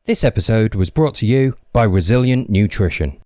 This episode was brought to you by Resilient Nutrition.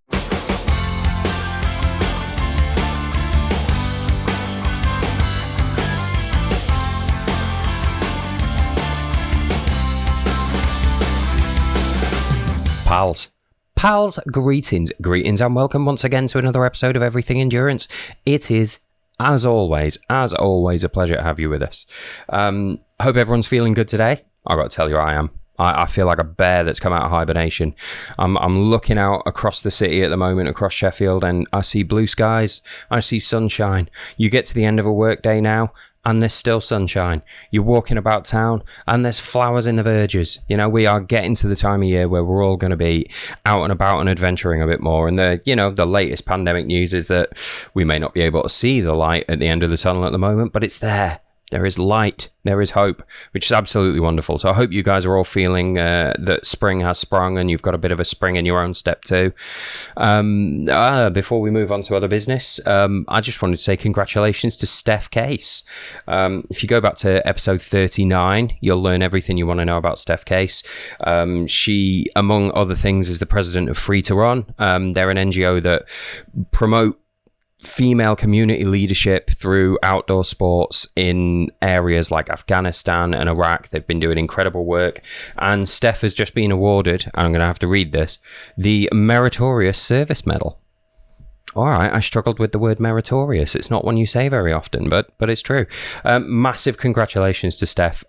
Pals, greetings and welcome once again to another episode of Everything Endurance. It is, as always, a pleasure to have you with us. Hope everyone's feeling good today. I've got to tell you, I am. I feel like a bear that's come out of hibernation. I'm looking out across the city at the moment, across Sheffield, and I see blue skies, I see sunshine. You get to the end of a workday now, and there's still sunshine. You're walking about town, and there's flowers in the verges. You know, we are getting to the time of year where we're all going to be out and about and adventuring a bit more. And the latest pandemic news is that we may not be able to see the light at the end of the tunnel at the moment, but it's there. There is light, there is hope, which is absolutely wonderful. So I hope you guys are all feeling that spring has sprung and you've got a bit of a spring in your own step too. Before we move on to other business, I just wanted to say congratulations to Steph Case. If you go back to episode 39, you'll learn everything you want to know about Steph Case. She, among other things, is the president of Free to Run. They're an NGO that promote female community leadership through outdoor sports in areas like Afghanistan and Iraq. They've been doing incredible work, and Steph has just been awarded, I'm going to have to read this, the Meritorious Service Medal. All right, I struggled with the word meritorious. It's not one you say very often, but it's true. Massive congratulations to Steph.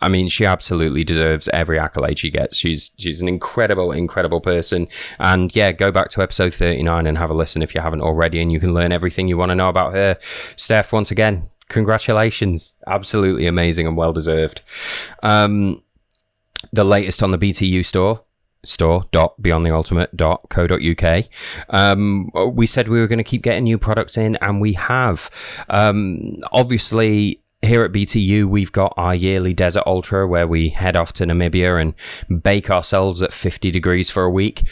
I mean, she absolutely deserves every accolade she gets. She's an incredible person. And yeah, go back to episode 39 and have a listen if you haven't already, and you can learn everything you want to know about her. Steph, once again, congratulations. Absolutely amazing and well-deserved. The latest on the BTU store.beyondtheultimate.co.uk. We said we were going to keep getting new products in, and we have. Obviously, here at BTU, we've got our yearly Desert Ultra where we head off to Namibia and bake ourselves at 50 degrees for a week.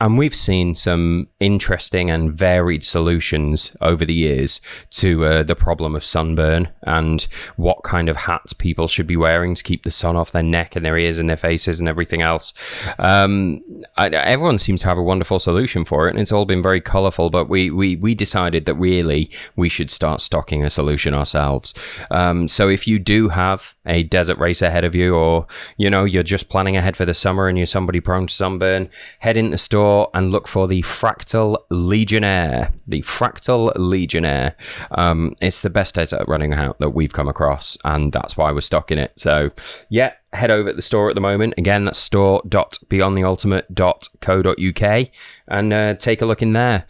And we've seen some interesting and varied solutions over the years to the problem of sunburn and what kind of hats people should be wearing to keep the sun off their neck and their ears and their faces and everything else. Everyone seems to have a wonderful solution for it, and it's all been very colourful, but we decided that really we should start stocking a solution ourselves. So if you do have a desert race ahead of you, or you're just planning ahead for the summer and you're somebody prone to sunburn, head in the store and look for the Fractal Legionnaire. It's the best desert running hat that we've come across, and that's why we're stocking it. So yeah, head over at the store at the moment. Again, that's store.beyondtheultimate.co.uk, and take a look in there.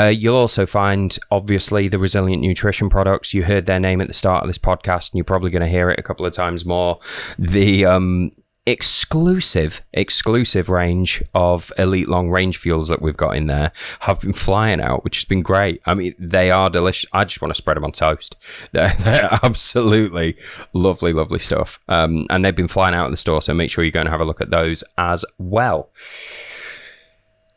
You'll also find, obviously, the Resilient Nutrition products. You heard their name at the start of this podcast, and you're probably going to hear it a couple of times more. The exclusive range of elite long range fuels that we've got in there have been flying out, which has been great. I mean, they are delicious. I just want to spread them on toast. They're absolutely lovely stuff. And they've been flying out of the store, so make sure you go and have a look at those as well.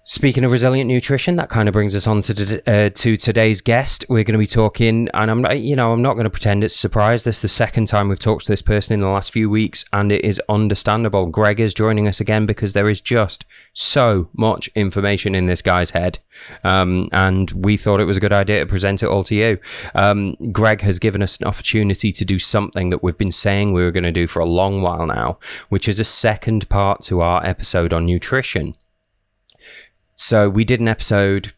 Speaking of resilient nutrition, that kind of brings us on to today's guest. We're going to be talking, and I'm not going to pretend it's a surprise. This is the second time we've talked to this person in the last few weeks, and it is understandable. Greg is joining us again because there is just so much information in this guy's head, and we thought it was a good idea to present it all to you. Greg has given us an opportunity to do something that we've been saying we were going to do for a long while now, which is a second part to our episode on nutrition. So we did an episode,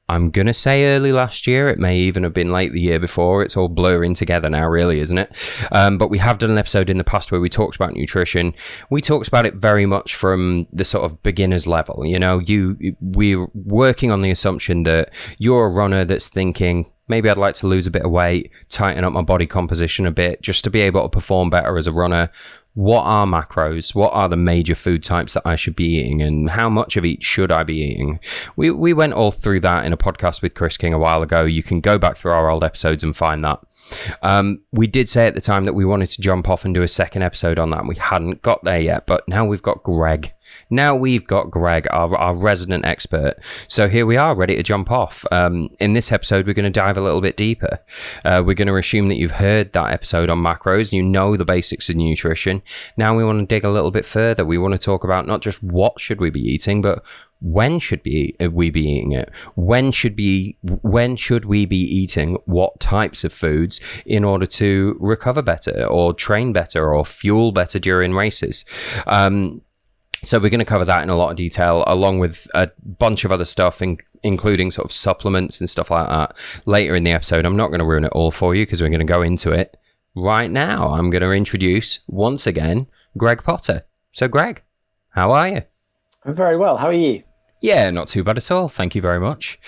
I'm going to say early last year. It may even have been late the year before. It's all blurring together now, really, isn't it? But we have done an episode in the past where we talked about nutrition. We talked about it very much from the sort of beginner's level. We're working on the assumption that you're a runner that's thinking, maybe I'd like to lose a bit of weight, tighten up my body composition a bit, just to be able to perform better as a runner. What are macros? What are the major food types that I should be eating, and how much of each should I be eating? We went all through that in a podcast with Kris King a while ago. You can go back through our old episodes and find that. We did say at the time that we wanted to jump off and do a second episode on that, and we hadn't got there yet, but now we've got Greg. Now we've got Greg, our resident expert. So here we are, ready to jump off. In this episode, we're going to dive a little bit deeper. We're going to assume that you've heard that episode on macros. You know the basics of nutrition. nutrition. Now we want to dig a little bit further. We want to talk about not just what should we be eating, but when should we be eating it? When should we be eating what types of foods in order to recover better or train better or fuel better during races? So we're going to cover that in a lot of detail, along with a bunch of other stuff, including sort of supplements and stuff like that later in the episode. I'm not going to ruin it all for you because we're going to go into it right now. I'm going to introduce, once again, Greg Potter. So Greg, how are you? I'm very well. How are you? Yeah, not too bad at all. Thank you very much.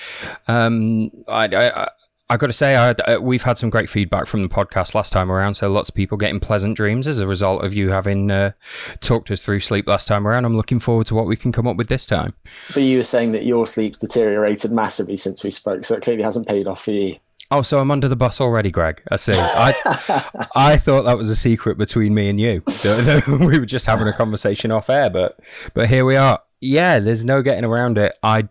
I got to say, we've had some great feedback from the podcast last time around, so lots of people getting pleasant dreams as a result of you having talked us through sleep last time around. I'm looking forward to what we can come up with this time. But you were saying that your sleep's deteriorated massively since we spoke, so it clearly hasn't paid off for you. Oh, so I'm under the bus already, Greg. I see. I thought that was a secret between me and you. We were just having a conversation off air, but here we are. Yeah, there's no getting around it. I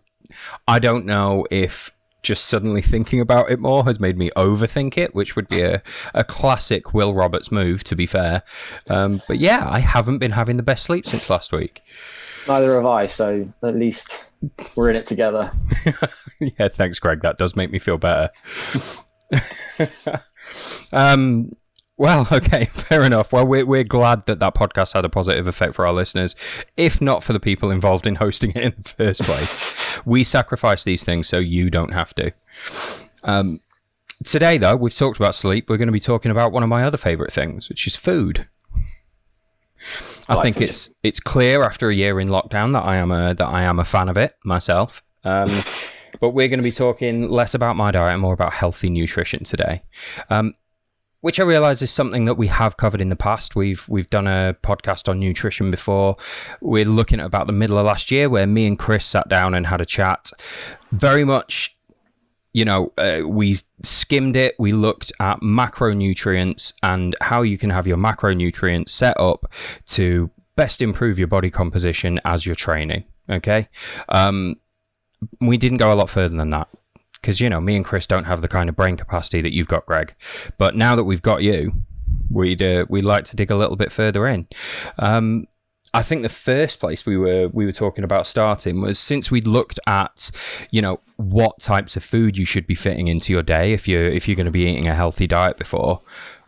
don't know if just suddenly thinking about it more has made me overthink it, which would be a classic Will Roberts move, to be fair. But yeah, I haven't been having the best sleep since last week. Neither have I, so at least we're in it together. Yeah, thanks, Greg. That does make me feel better. Well, okay, fair enough. Well, we're glad that podcast had a positive effect for our listeners, if not for the people involved in hosting it in the first place. We sacrifice these things so you don't have to. Today, though, we've talked about sleep. We're going to be talking about one of my other favourite things, which is food. I think it's clear after a year in lockdown that I am a fan of it myself. But we're going to be talking less about my diet and more about healthy nutrition today. Which I realise is something that we have covered in the past. We've done a podcast on nutrition before. We're looking at about the middle of last year where me and Kris sat down and had a chat. Very much, we skimmed it. We looked at macronutrients and how you can have your macronutrients set up to best improve your body composition as you're training. Okay. We didn't go a lot further than that. Because, me and Kris don't have the kind of brain capacity that you've got, Greg. But now that we've got you, we'd like to dig a little bit further in. I think the first place we were talking about starting was, since we'd looked at, what types of food you should be fitting into your day if you're going to be eating a healthy diet before,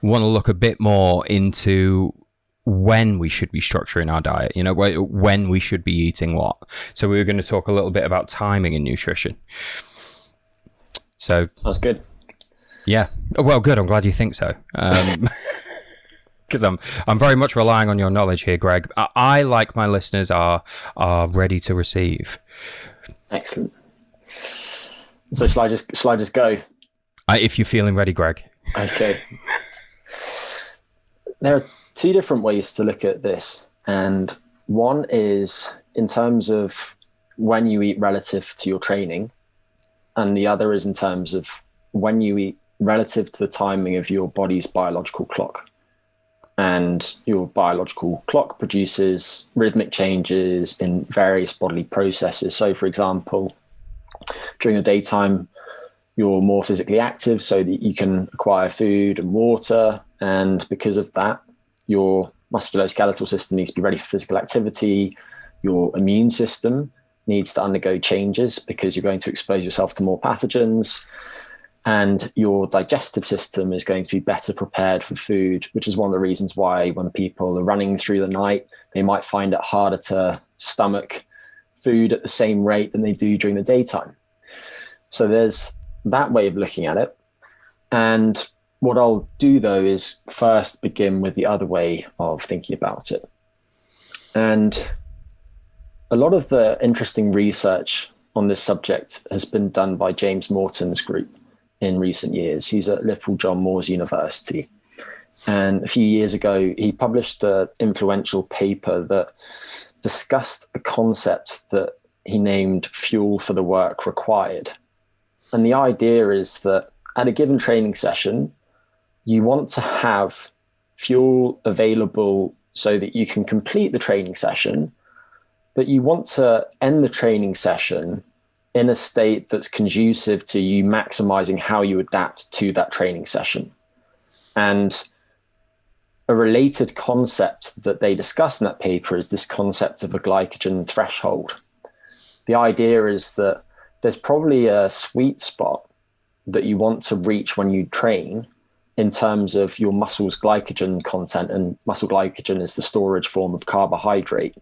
we want to look a bit more into when we should be structuring our diet, when we should be eating what. So we were going to talk a little bit about timing in nutrition. So sounds good. Yeah. Well, good. I'm glad you think so. Because I'm very much relying on your knowledge here, Greg. I like my listeners are ready to receive. Excellent. So shall I just go? If you're feeling ready, Greg. Okay. There are two different ways to look at this, and one is in terms of when you eat relative to your training. And the other is in terms of when you eat relative to the timing of your body's biological clock. And your biological clock produces rhythmic changes in various bodily processes. So, for example, during the daytime, you're more physically active so that you can acquire food and water. And because of that, your musculoskeletal system needs to be ready for physical activity. Your immune system needs to undergo changes because you're going to expose yourself to more pathogens, and your digestive system is going to be better prepared for food, which is one of the reasons why when people are running through the night, they might find it harder to stomach food at the same rate than they do during the daytime. So there's that way of looking at it. And what I'll do, though, is first begin with the other way of thinking about it. And a lot of the interesting research on this subject has been done by James Morton's group in recent years. He's at Liverpool John Moores University. And a few years ago, he published an influential paper that discussed a concept that he named fuel for the work required. And the idea is that at a given training session, you want to have fuel available so that you can complete the training session, but you want to end the training session in a state that's conducive to you maximizing how you adapt to that training session. And a related concept that they discuss in that paper is this concept of a glycogen threshold. The idea is that there's probably a sweet spot that you want to reach when you train in terms of your muscle's glycogen content, and muscle glycogen is the storage form of carbohydrate,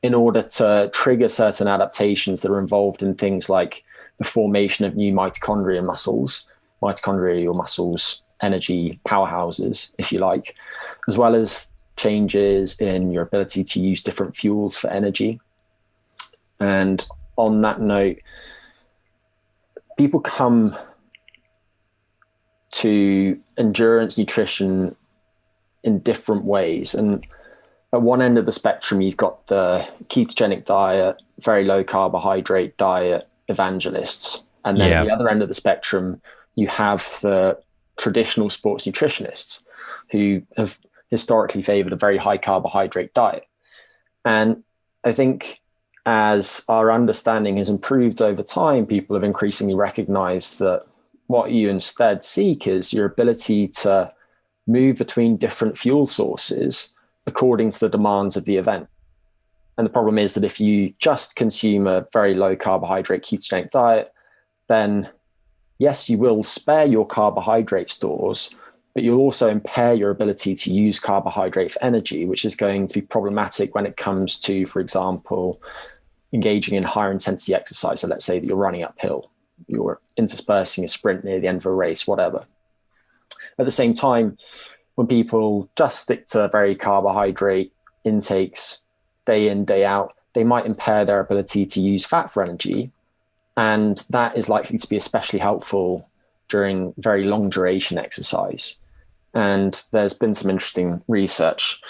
in order to trigger certain adaptations that are involved in things like the formation of new mitochondria in muscles. Mitochondria are your muscles' energy powerhouses, if you like, as well as changes in your ability to use different fuels for energy. And on that note, people come to endurance nutrition in different ways. And at one end of the spectrum, you've got the ketogenic diet, very low carbohydrate diet evangelists. And then at the other end of the spectrum, you have the traditional sports nutritionists who have historically favored a very high carbohydrate diet. And I think as our understanding has improved over time, people have increasingly recognized that what you instead seek is your ability to move between different fuel sources according to the demands of the event. And the problem is that if you just consume a very low carbohydrate ketogenic diet, then yes, you will spare your carbohydrate stores, but you'll also impair your ability to use carbohydrate for energy, which is going to be problematic when it comes to, for example, engaging in higher intensity exercise. So let's say that you're running uphill, you're interspersing a sprint near the end of a race, whatever. At the same time, when people just stick to very carbohydrate intakes day in, day out, they might impair their ability to use fat for energy. And that is likely to be especially helpful during very long duration exercise. And there's been some interesting research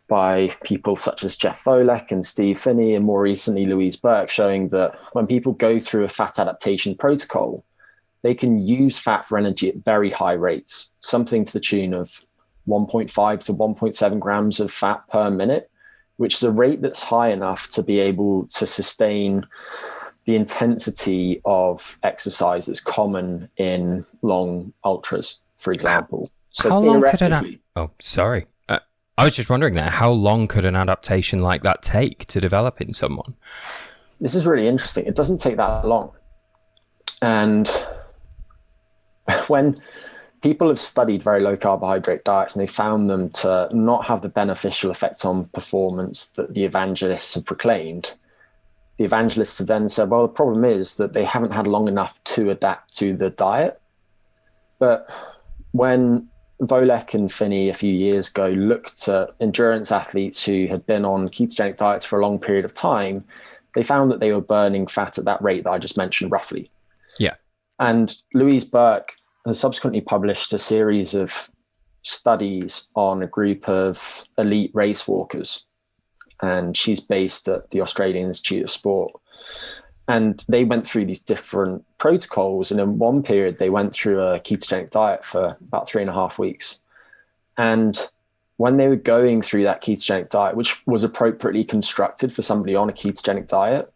by people such as Jeff Volek and Steve Phinney, and more recently Louise Burke, showing that when people go through a fat adaptation protocol, they can use fat for energy at very high rates, something to the tune of 1.5 to 1.7 grams of fat per minute, which is a rate that's high enough to be able to sustain the intensity of exercise that's common in long ultras, for example. So how long could I was just wondering that, how long could an adaptation like that take to develop in someone? This is really interesting. It doesn't take that long. And when people have studied very low carbohydrate diets and they found them to not have the beneficial effects on performance that the evangelists have proclaimed, the evangelists have then said, well, the problem is that they haven't had long enough to adapt to the diet. But when Volek and Phinney a few years ago looked at endurance athletes who had been on ketogenic diets for a long period of time, they found that they were burning fat at that rate that I just mentioned roughly. Yeah. And Louise Burke has subsequently published a series of studies on a group of elite race walkers. And she's based at the Australian Institute of Sport. And they went through these different protocols. And in one period, they went through a ketogenic diet for about 3.5 weeks. And when they were going through that ketogenic diet, which was appropriately constructed for somebody on a ketogenic diet,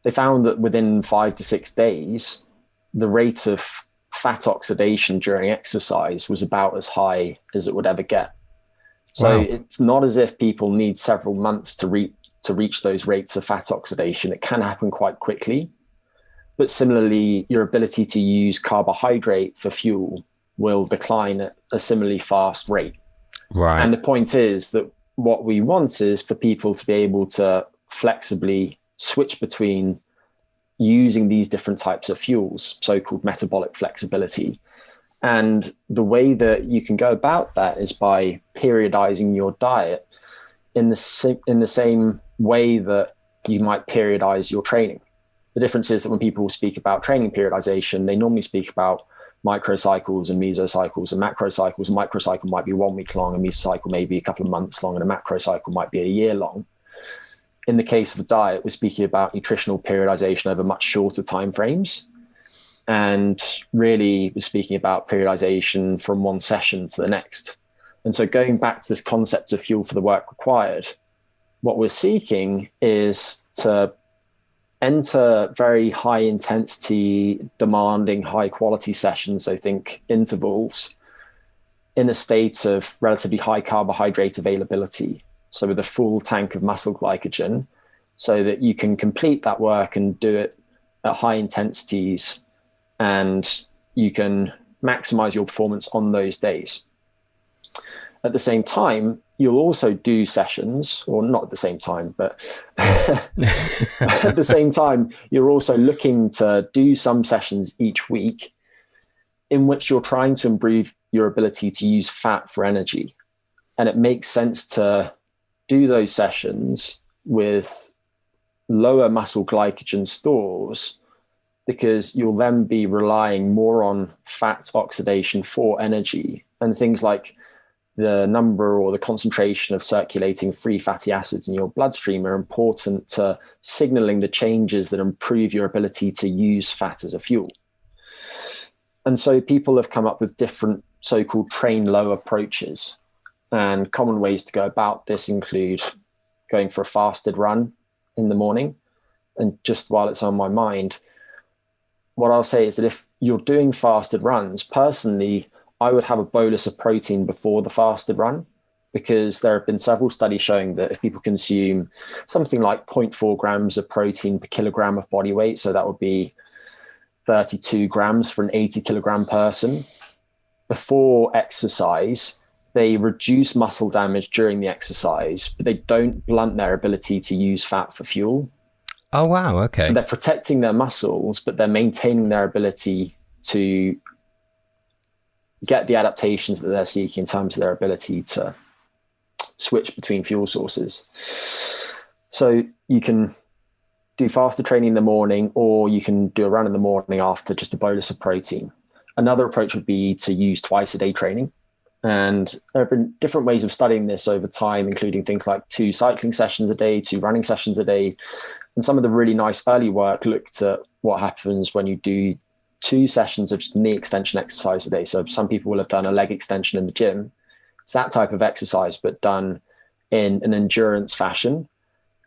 they found that within 5 to 6 days, the rate of fat oxidation during exercise was about as high as it would ever get. So It's not as if people need several months to reach those rates of fat oxidation. It can happen quite quickly. But similarly, your ability to use carbohydrate for fuel will decline at a similarly fast rate. Right. And the point is that what we want is for people to be able to flexibly switch between using these different types of fuels, so-called metabolic flexibility. And the way that you can go about that is by periodizing your diet in the same way that you might periodize your training. The difference is that when people speak about training periodization, they normally speak about microcycles and mesocycles and macrocycles. A microcycle might be 1 week long, a mesocycle may be a couple of months long, and a macrocycle might be a year long. In the case of a diet, we're speaking about nutritional periodization over much shorter timeframes. And really, we're speaking about periodization from one session to the next. And so going back to this concept of fuel for the work required, what we're seeking is to enter very high intensity, demanding, high quality sessions, I think intervals, in a state of relatively high carbohydrate availability, so with a full tank of muscle glycogen, so that you can complete that work and do it at high intensities, and you can maximize your performance on those days. At the same time, you'll also do sessions, or not at the same time, but at the same time, you're also looking to do some sessions each week in which you're trying to improve your ability to use fat for energy. And it makes sense to do those sessions with lower muscle glycogen stores, because you'll then be relying more on fat oxidation for energy, and things like the number or the concentration of circulating free fatty acids in your bloodstream are important to signaling the changes that improve your ability to use fat as a fuel. And so people have come up with different so-called train low approaches, and common ways to go about this include going for a fasted run in the morning. And just while it's on my mind, what I'll say is that if you're doing fasted runs, personally, I would have a bolus of protein before the fasted run, because there have been several studies showing that if people consume something like 0.4 grams of protein per kilogram of body weight, so that would be 32 grams for an 80 kilogram person, before exercise, they reduce muscle damage during the exercise, but they don't blunt their ability to use fat for fuel. Oh, wow. Okay. So they're protecting their muscles, but they're maintaining their ability to get the adaptations that they're seeking in terms of their ability to switch between fuel sources. So you can do faster training in the morning, or you can do a run in the morning after just a bolus of protein. Another approach would be to use twice a day training. And there have been different ways of studying this over time, including things like 2 cycling sessions a day, 2 running sessions a day. And some of the really nice early work looked at what happens when you do 2 sessions of knee extension exercise a day. So some people will have done a leg extension in the gym. It's that type of exercise, but done in an endurance fashion.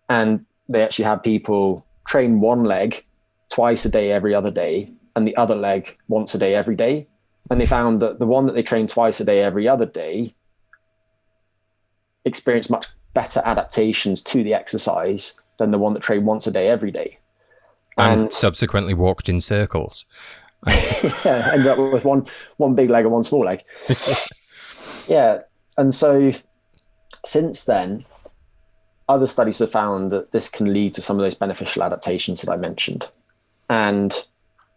And they actually had people train one leg twice a day, every other day, and the other leg once a day, every day. And they found that the one that they trained twice a day, every other day, experienced much better adaptations to the exercise than the one that trained once a day, every day. And subsequently walked in circles. Yeah, ended up with one big leg and one small leg. Yeah. And so since then, other studies have found that this can lead to some of those beneficial adaptations that I mentioned. And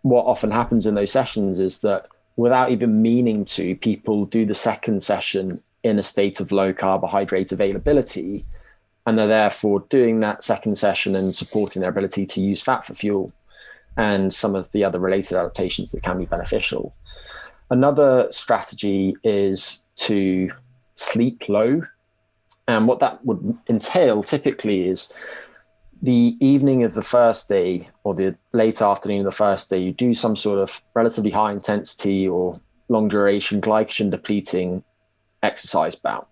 what often happens in those sessions is that without even meaning to, people do the second session in a state of low carbohydrate availability, and they're therefore doing that second session and supporting their ability to use fat for fuel and some of the other related adaptations that can be beneficial. Another strategy is to sleep low. And what that would entail typically is the evening of the first day or the late afternoon of the first day, you do some sort of relatively high intensity or long duration glycogen depleting exercise bout.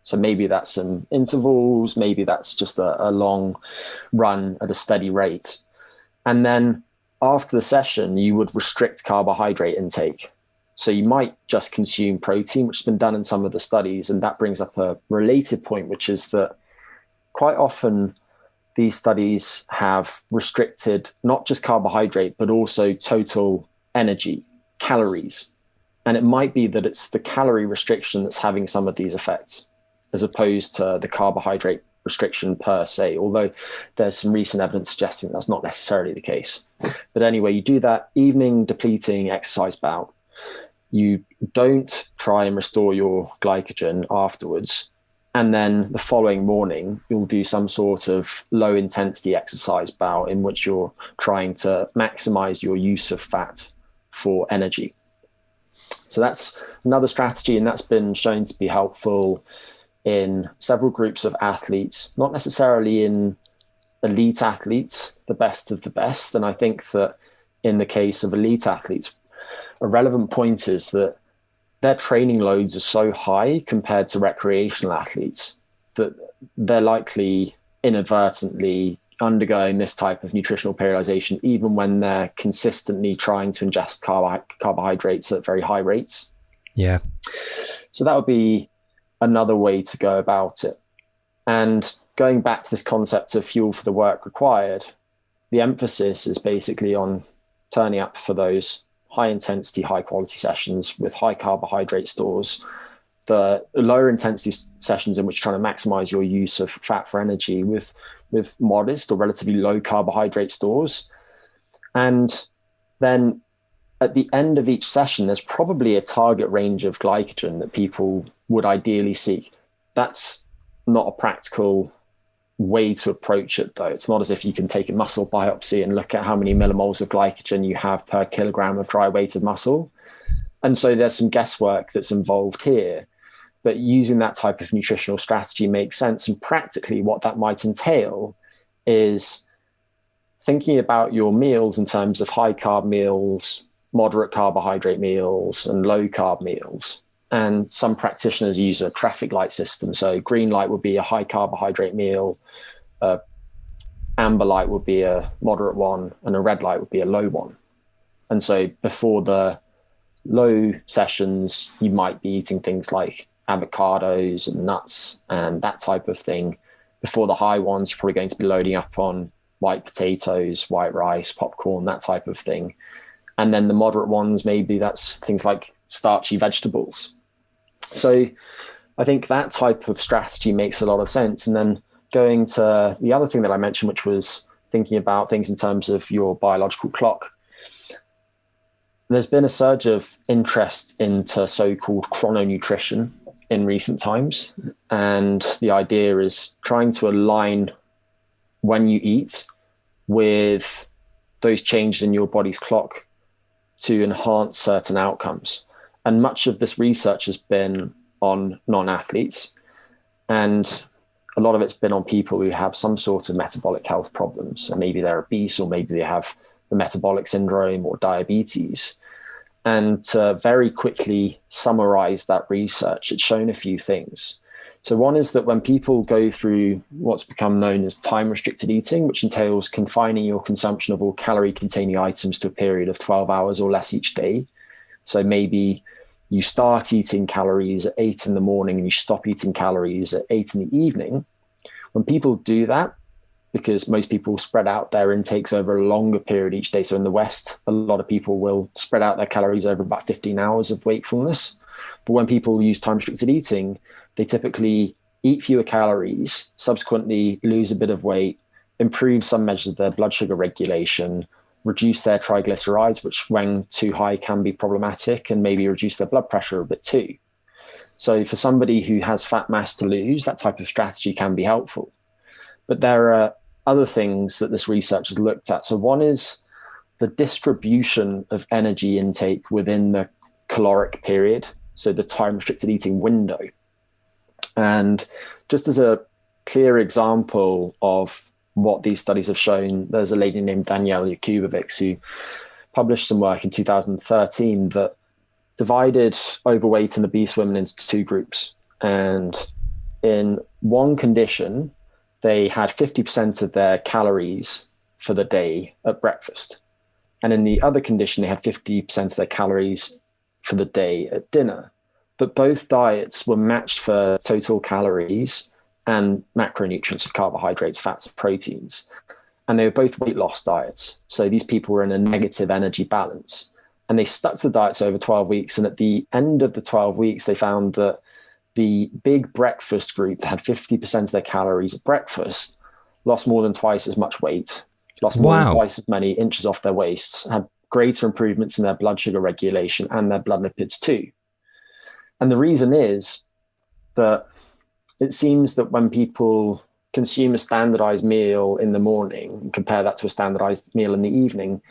So maybe that's some intervals, maybe that's just a long run at a steady rate. And then after the session, you would restrict carbohydrate intake. So you might just consume protein, which has been done in some of the studies. And that brings up a related point, which is that quite often these studies have restricted not just carbohydrate, but also total energy, calories. And it might be that it's the calorie restriction that's having some of these effects, as opposed to the carbohydrate restriction per se, although there's some recent evidence suggesting that's not necessarily the case. But anyway, you do that evening depleting exercise bout. You don't try and restore your glycogen afterwards. And then the following morning, you'll do some sort of low intensity exercise bout in which you're trying to maximize your use of fat for energy. So that's another strategy, and that's been shown to be helpful in several groups of athletes, not necessarily in elite athletes, the best of the best. And I think that in the case of elite athletes, a relevant point is that their training loads are so high compared to recreational athletes that they're likely inadvertently undergoing this type of nutritional periodization, even when they're consistently trying to ingest carbohydrates at very high rates. Yeah. So that would be another way to go about it. And going back to this concept of fuel for the work required, the emphasis is basically on turning up for those high intensity, high quality sessions with high carbohydrate stores, the lower intensity sessions in which you're trying to maximize your use of fat for energy with modest or relatively low carbohydrate stores. And then at the end of each session, there's probably a target range of glycogen that people would ideally seek. That's not a practical way to approach it, though. It's not as if you can take a muscle biopsy and look at how many millimoles of glycogen you have per kilogram of dry weight of muscle. And so there's some guesswork that's involved here. But using that type of nutritional strategy makes sense. And practically what that might entail is thinking about your meals in terms of high carb meals, moderate carbohydrate meals, and low carb meals. And some practitioners use a traffic light system. So green light would be a high carbohydrate meal, amber light would be a moderate one, and a red light would be a low one. And so before the low sessions, you might be eating things like avocados and nuts and that type of thing. Before the high ones, you're probably going to be loading up on white potatoes, white rice, popcorn, that type of thing. And then the moderate ones, maybe that's things like starchy vegetables. So I think that type of strategy makes a lot of sense. And then going to the other thing that I mentioned, which was thinking about things in terms of your biological clock. There's been a surge of interest into so-called chrononutrition in recent times. And the idea is trying to align when you eat with those changes in your body's clock to enhance certain outcomes. And much of this research has been on non-athletes. And a lot of it's been on people who have some sort of metabolic health problems. And maybe they're obese, or maybe they have the metabolic syndrome or diabetes. And to very quickly summarize that research, it's shown a few things. So one is that when people go through what's become known as time-restricted eating, which entails confining your consumption of all calorie-containing items to a period of 12 hours or less each day. So maybe you start eating calories at 8 in the morning and you stop eating calories at 8 in the evening. When people do that, because most people spread out their intakes over a longer period each day. So in the West, a lot of people will spread out their calories over about 15 hours of wakefulness. But when people use time-restricted eating, they typically eat fewer calories, subsequently lose a bit of weight, improve some measures of their blood sugar regulation, reduce their triglycerides, which when too high can be problematic, and maybe reduce their blood pressure a bit too. So for somebody who has fat mass to lose, that type of strategy can be helpful. But there are other things that this research has looked at. So one is the distribution of energy intake within the caloric period, so the time-restricted eating window. And just as a clear example of what these studies have shown, there's a lady named Danielle Jakubovics who published some work in 2013 that divided overweight and obese women into two groups. And in one condition, they had 50% of their calories for the day at breakfast. And in the other condition, they had 50% of their calories for the day at dinner. But both diets were matched for total calories and macronutrients of carbohydrates, fats, and proteins. And they were both weight loss diets. So these people were in a negative energy balance. And they stuck to the diets over 12 weeks. And at the end of the 12 weeks, they found that the big breakfast group that had 50% of their calories at breakfast lost more than twice as much weight, lost more than twice as many inches off their waists, had greater improvements in their blood sugar regulation and their blood lipids too. And the reason is that it seems that when people consume a standardized meal in the morning and compare that to a standardized meal in the evening,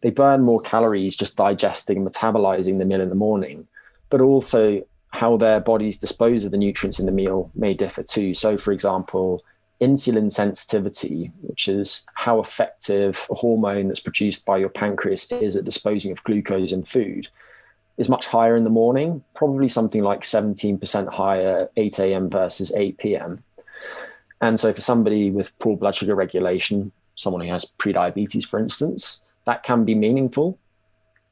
they burn more calories just digesting and metabolizing the meal in the morning, but also how their bodies dispose of the nutrients in the meal may differ too. So for example, insulin sensitivity, which is how effective a hormone that's produced by your pancreas is at disposing of glucose in food, is much higher in the morning, probably something like 17% higher at 8 a.m. versus 8 p.m. And so for somebody with poor blood sugar regulation, someone who has prediabetes, for instance, that can be meaningful.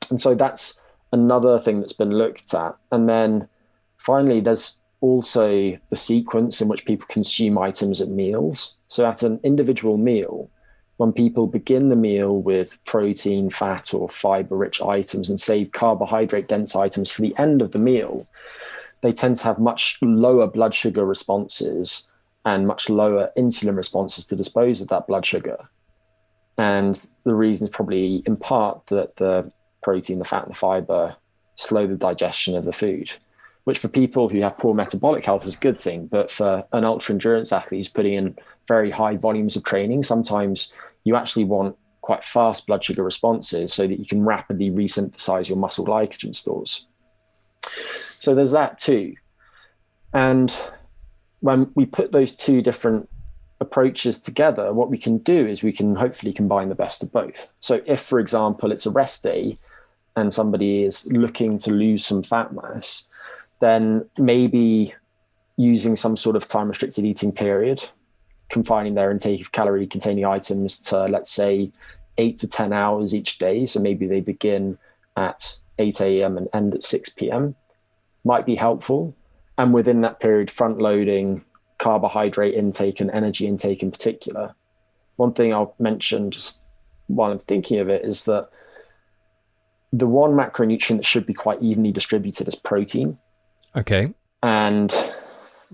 And so that's another thing that's been looked at. And then Finally, there's also the sequence in which people consume items at meals. So at an individual meal, when people begin the meal with protein, fat, or fiber-rich items and save carbohydrate-dense items for the end of the meal, they tend to have much lower blood sugar responses and much lower insulin responses to dispose of that blood sugar. And the reason is probably in part that the protein, the fat, and the fiber slow the digestion of the food, which for people who have poor metabolic health is a good thing. But for an ultra endurance athlete who's putting in very high volumes of training, sometimes you actually want quite fast blood sugar responses so that you can rapidly resynthesize your muscle glycogen stores. So there's that too. And when we put those two different approaches together, what we can do is we can hopefully combine the best of both. So if, for example, it's a rest day and somebody is looking to lose some fat mass, then maybe using some sort of time-restricted eating period, confining their intake of calorie-containing items to, let's say, 8 to 10 hours each day. So maybe they begin at 8 a.m. and end at 6 p.m. might be helpful. And within that period, front-loading carbohydrate intake and energy intake in particular. One thing I'll mention just while I'm thinking of it is that the one macronutrient that should be quite evenly distributed is protein. Okay. And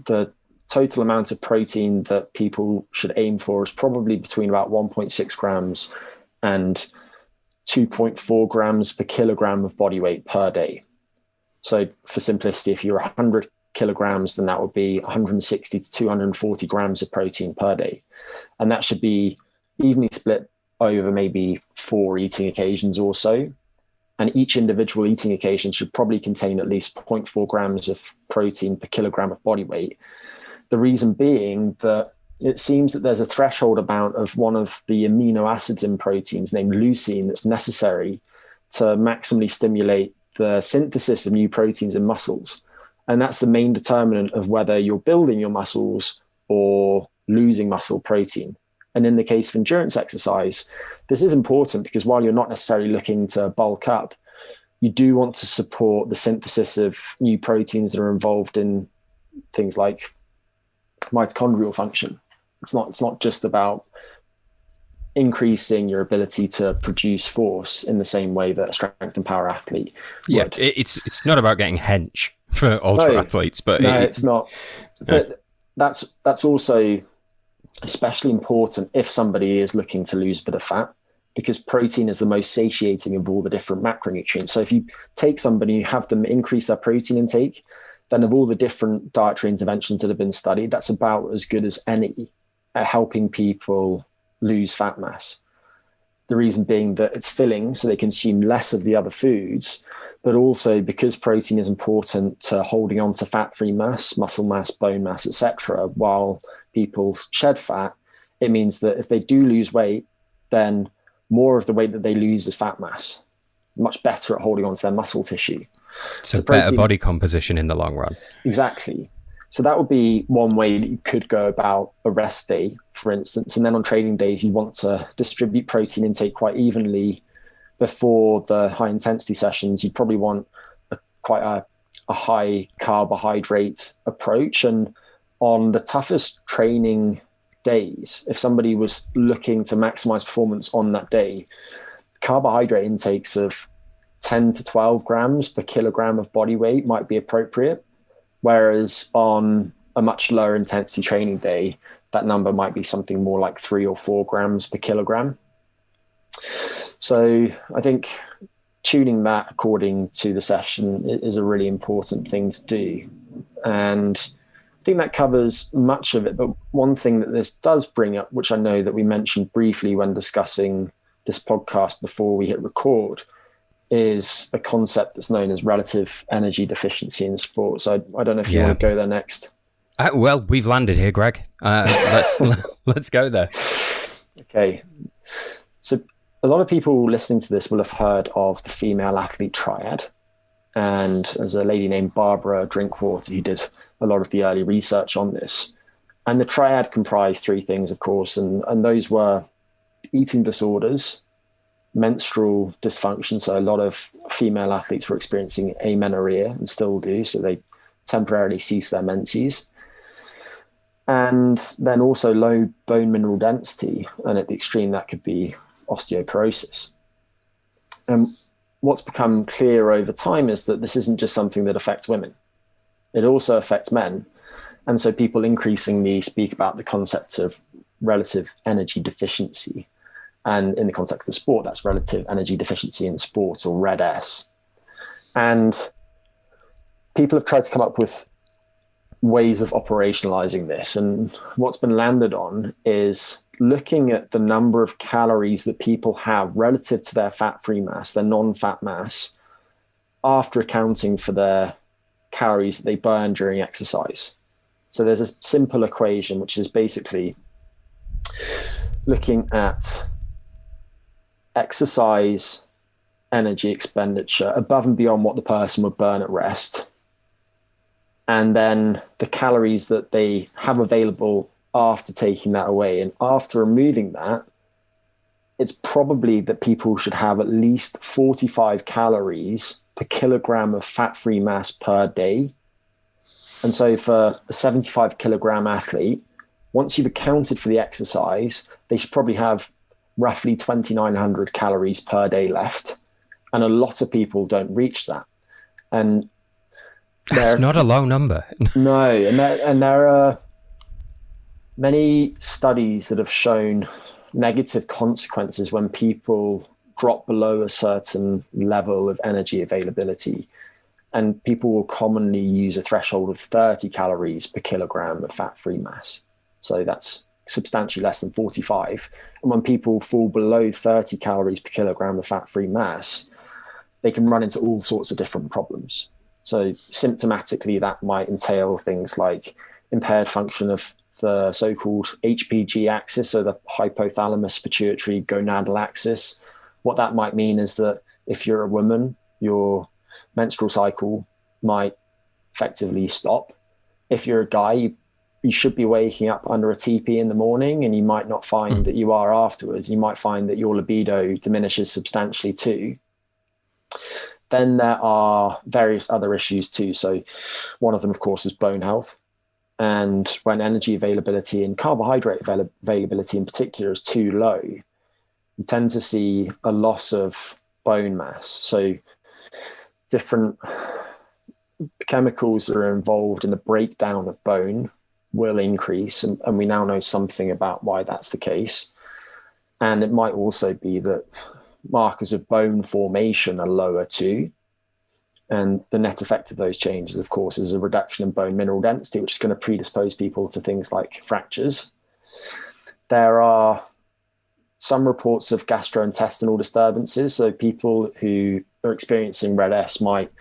the total amount of protein that people should aim for is probably between about 1.6 grams and 2.4 grams per kilogram of body weight per day. So for simplicity, if you're 100 kilograms, then that would be 160 to 240 grams of protein per day. And that should be evenly split over maybe 4 eating occasions or so. And each individual eating occasion should probably contain at least 0.4 grams of protein per kilogram of body weight. The reason being that it seems that there's a threshold amount of one of the amino acids in proteins named leucine that's necessary to maximally stimulate the synthesis of new proteins in muscles. And that's the main determinant of whether you're building your muscles or losing muscle protein. And in the case of endurance exercise, this is important because while you're not necessarily looking to bulk up, you do want to support the synthesis of new proteins that are involved in things like mitochondrial function. It's not just about increasing your ability to produce force in the same way that a strength and power athlete would. It's not about getting hench for ultra athletes, but it's not. But that's also especially important if somebody is looking to lose a bit of fat, because protein is the most satiating of all the different macronutrients. So if you take somebody, you have them increase their protein intake, then of all the different dietary interventions that have been studied, that's about as good as any at helping people lose fat mass. The reason being that it's filling, so they consume less of the other foods, but also because protein is important to holding on to fat-free mass, muscle mass, bone mass, etc. While people shed fat, it means that if they do lose weight, then more of the weight that they lose is fat mass. Much better at holding on to their muscle tissue. So better body composition in the long run. Exactly. So that would be one way that you could go about a rest day, for instance. And then on training days, you want to distribute protein intake quite evenly. Before the high intensity sessions, you'd probably want quite a high carbohydrate approach. And on the toughest training days, if somebody was looking to maximize performance on that day, carbohydrate intakes of 10 to 12 grams per kilogram of body weight might be appropriate. Whereas on a much lower intensity training day, that number might be something more like 3 or 4 grams per kilogram. So I think tuning that according to the session is a really important thing to do. And I think that covers much of it. But one thing that this does bring up, which I know that we mentioned briefly when discussing this podcast before we hit record, is a concept that's known as relative energy deficiency in sports. So I don't know if you want to go there next. Well, we've landed here, Greg. Let's go there. Okay. So a lot of people listening to this will have heard of the female athlete Triad. And there's a lady named Barbara Drinkwater who did a lot of the early research on this. And the Triad comprised 3 things, of course, and those were eating disorders, menstrual dysfunction. So a lot of female athletes were experiencing amenorrhea and still do. So they temporarily cease their menses. And then also low bone mineral density, and at the extreme that could be osteoporosis. And what's become clear over time is that this isn't just something that affects women. It also affects men. And so people increasingly speak about the concept of relative energy deficiency. And in the context of sport, that's relative energy deficiency in sport, or RED-S. And people have tried to come up with ways of operationalizing this. And what's been landed on is looking at the number of calories that people have relative to their fat-free mass, their non-fat mass, after accounting for their calories that they burn during exercise. So there's a simple equation, which is basically looking at exercise energy expenditure above and beyond what the person would burn at rest, and then the calories that they have available after taking that away. And after removing that, it's probably that people should have at least 45 calories per kilogram of fat-free mass per day. And so for a 75 kilogram athlete, once you've accounted for the exercise, they should probably have roughly 2,900 calories per day left. And a lot of people don't reach that. And that's not a low number. No, and there are many studies that have shown negative consequences when people drop below a certain level of energy availability. And people will commonly use a threshold of 30 calories per kilogram of fat-free mass. So that's substantially less than 45. And when people fall below 30 calories per kilogram of fat-free mass, they can run into all sorts of different problems. So symptomatically, that might entail things like impaired function of the so-called HPG axis, so the hypothalamus pituitary gonadal axis. What that might mean is that if you're a woman, your menstrual cycle might effectively stop. If you're a guy, you should be waking up under a teepee in the morning, and you might not find that you are afterwards. You might find that your libido diminishes substantially too. Then there are various other issues too. So one of them, of course, is bone health. And when energy availability and carbohydrate availability in particular is too low, you tend to see a loss of bone mass. So different chemicals that are involved in the breakdown of bone will increase. And we now know something about why that's the case. And it might also be that markers of bone formation are lower too. And the net effect of those changes, of course, is a reduction in bone mineral density, which is going to predispose people to things like fractures. There are some reports of gastrointestinal disturbances. So people who are experiencing RED-S might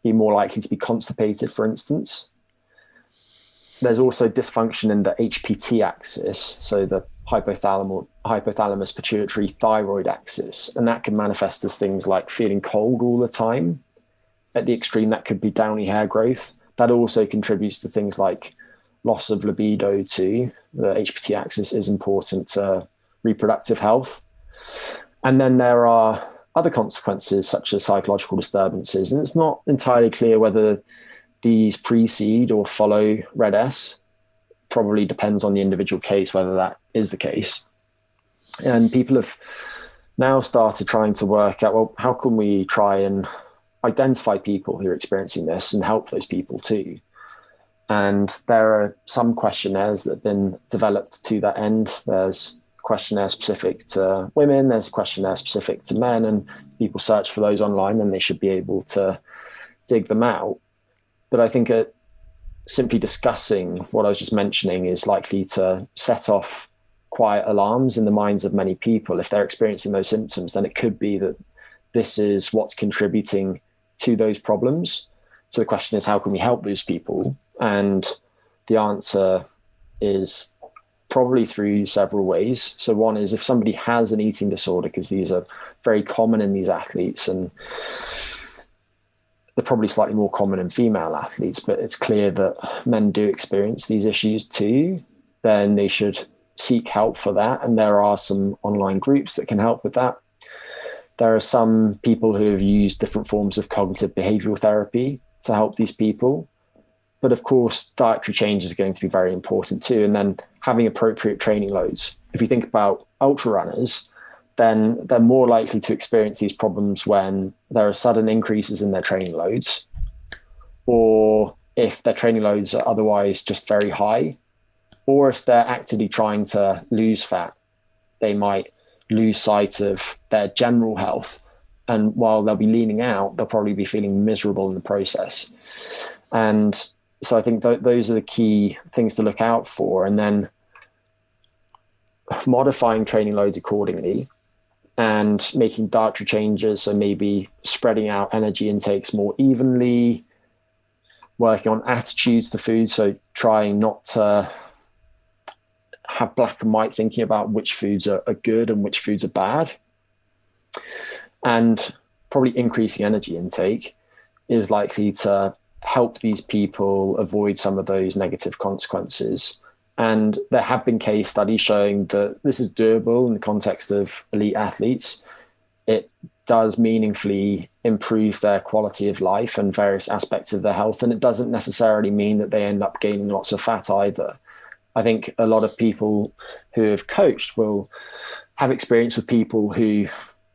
be more likely to be constipated, for instance. There's also dysfunction in the HPT axis, so the hypothalamus pituitary thyroid axis, and that can manifest as things like feeling cold all the time. At the extreme, that could be downy hair growth. That also contributes to things like loss of libido too. The HPT axis is important to reproductive health. And then there are other consequences such as psychological disturbances, and it's not entirely clear whether these precede or follow RED-S. Probably depends on the individual case whether that is the case. And people have now started trying to work out, well, how can we try and identify people who are experiencing this and help those people too? And there are some questionnaires that have been developed to that end. There's a questionnaire specific to women, there's a questionnaire specific to men, and people search for those online and they should be able to dig them out. But I think simply discussing what I was just mentioning is likely to set off quiet alarms in the minds of many people. If they're experiencing those symptoms, then it could be that this is what's contributing to those problems. So the question is, how can we help those people? And the answer is probably through several ways. So one is, if somebody has an eating disorder, because these are very common in these athletes, and they're probably slightly more common in female athletes, but it's clear that men do experience these issues too, then they should seek help for that. And there are some online groups that can help with that. There are some people who have used different forms of cognitive behavioral therapy to help these people. But of course, dietary change is going to be very important too. And then having appropriate training loads. If you think about ultra runners, then they're more likely to experience these problems when there are sudden increases in their training loads, or if their training loads are otherwise just very high, or if they're actively trying to lose fat, they might lose sight of their general health. And while they'll be leaning out, they'll probably be feeling miserable in the process. And so I think those are the key things to look out for. And then modifying training loads accordingly and making dietary changes. So maybe spreading out energy intakes more evenly, working on attitudes to food. So trying not to have black and white thinking about which foods are good and which foods are bad. And probably increasing energy intake is likely to help these people avoid some of those negative consequences. And there have been case studies showing that this is doable in the context of elite athletes. It does meaningfully improve their quality of life and various aspects of their health. And it doesn't necessarily mean that they end up gaining lots of fat either. I think a lot of people who have coached will have experience with people who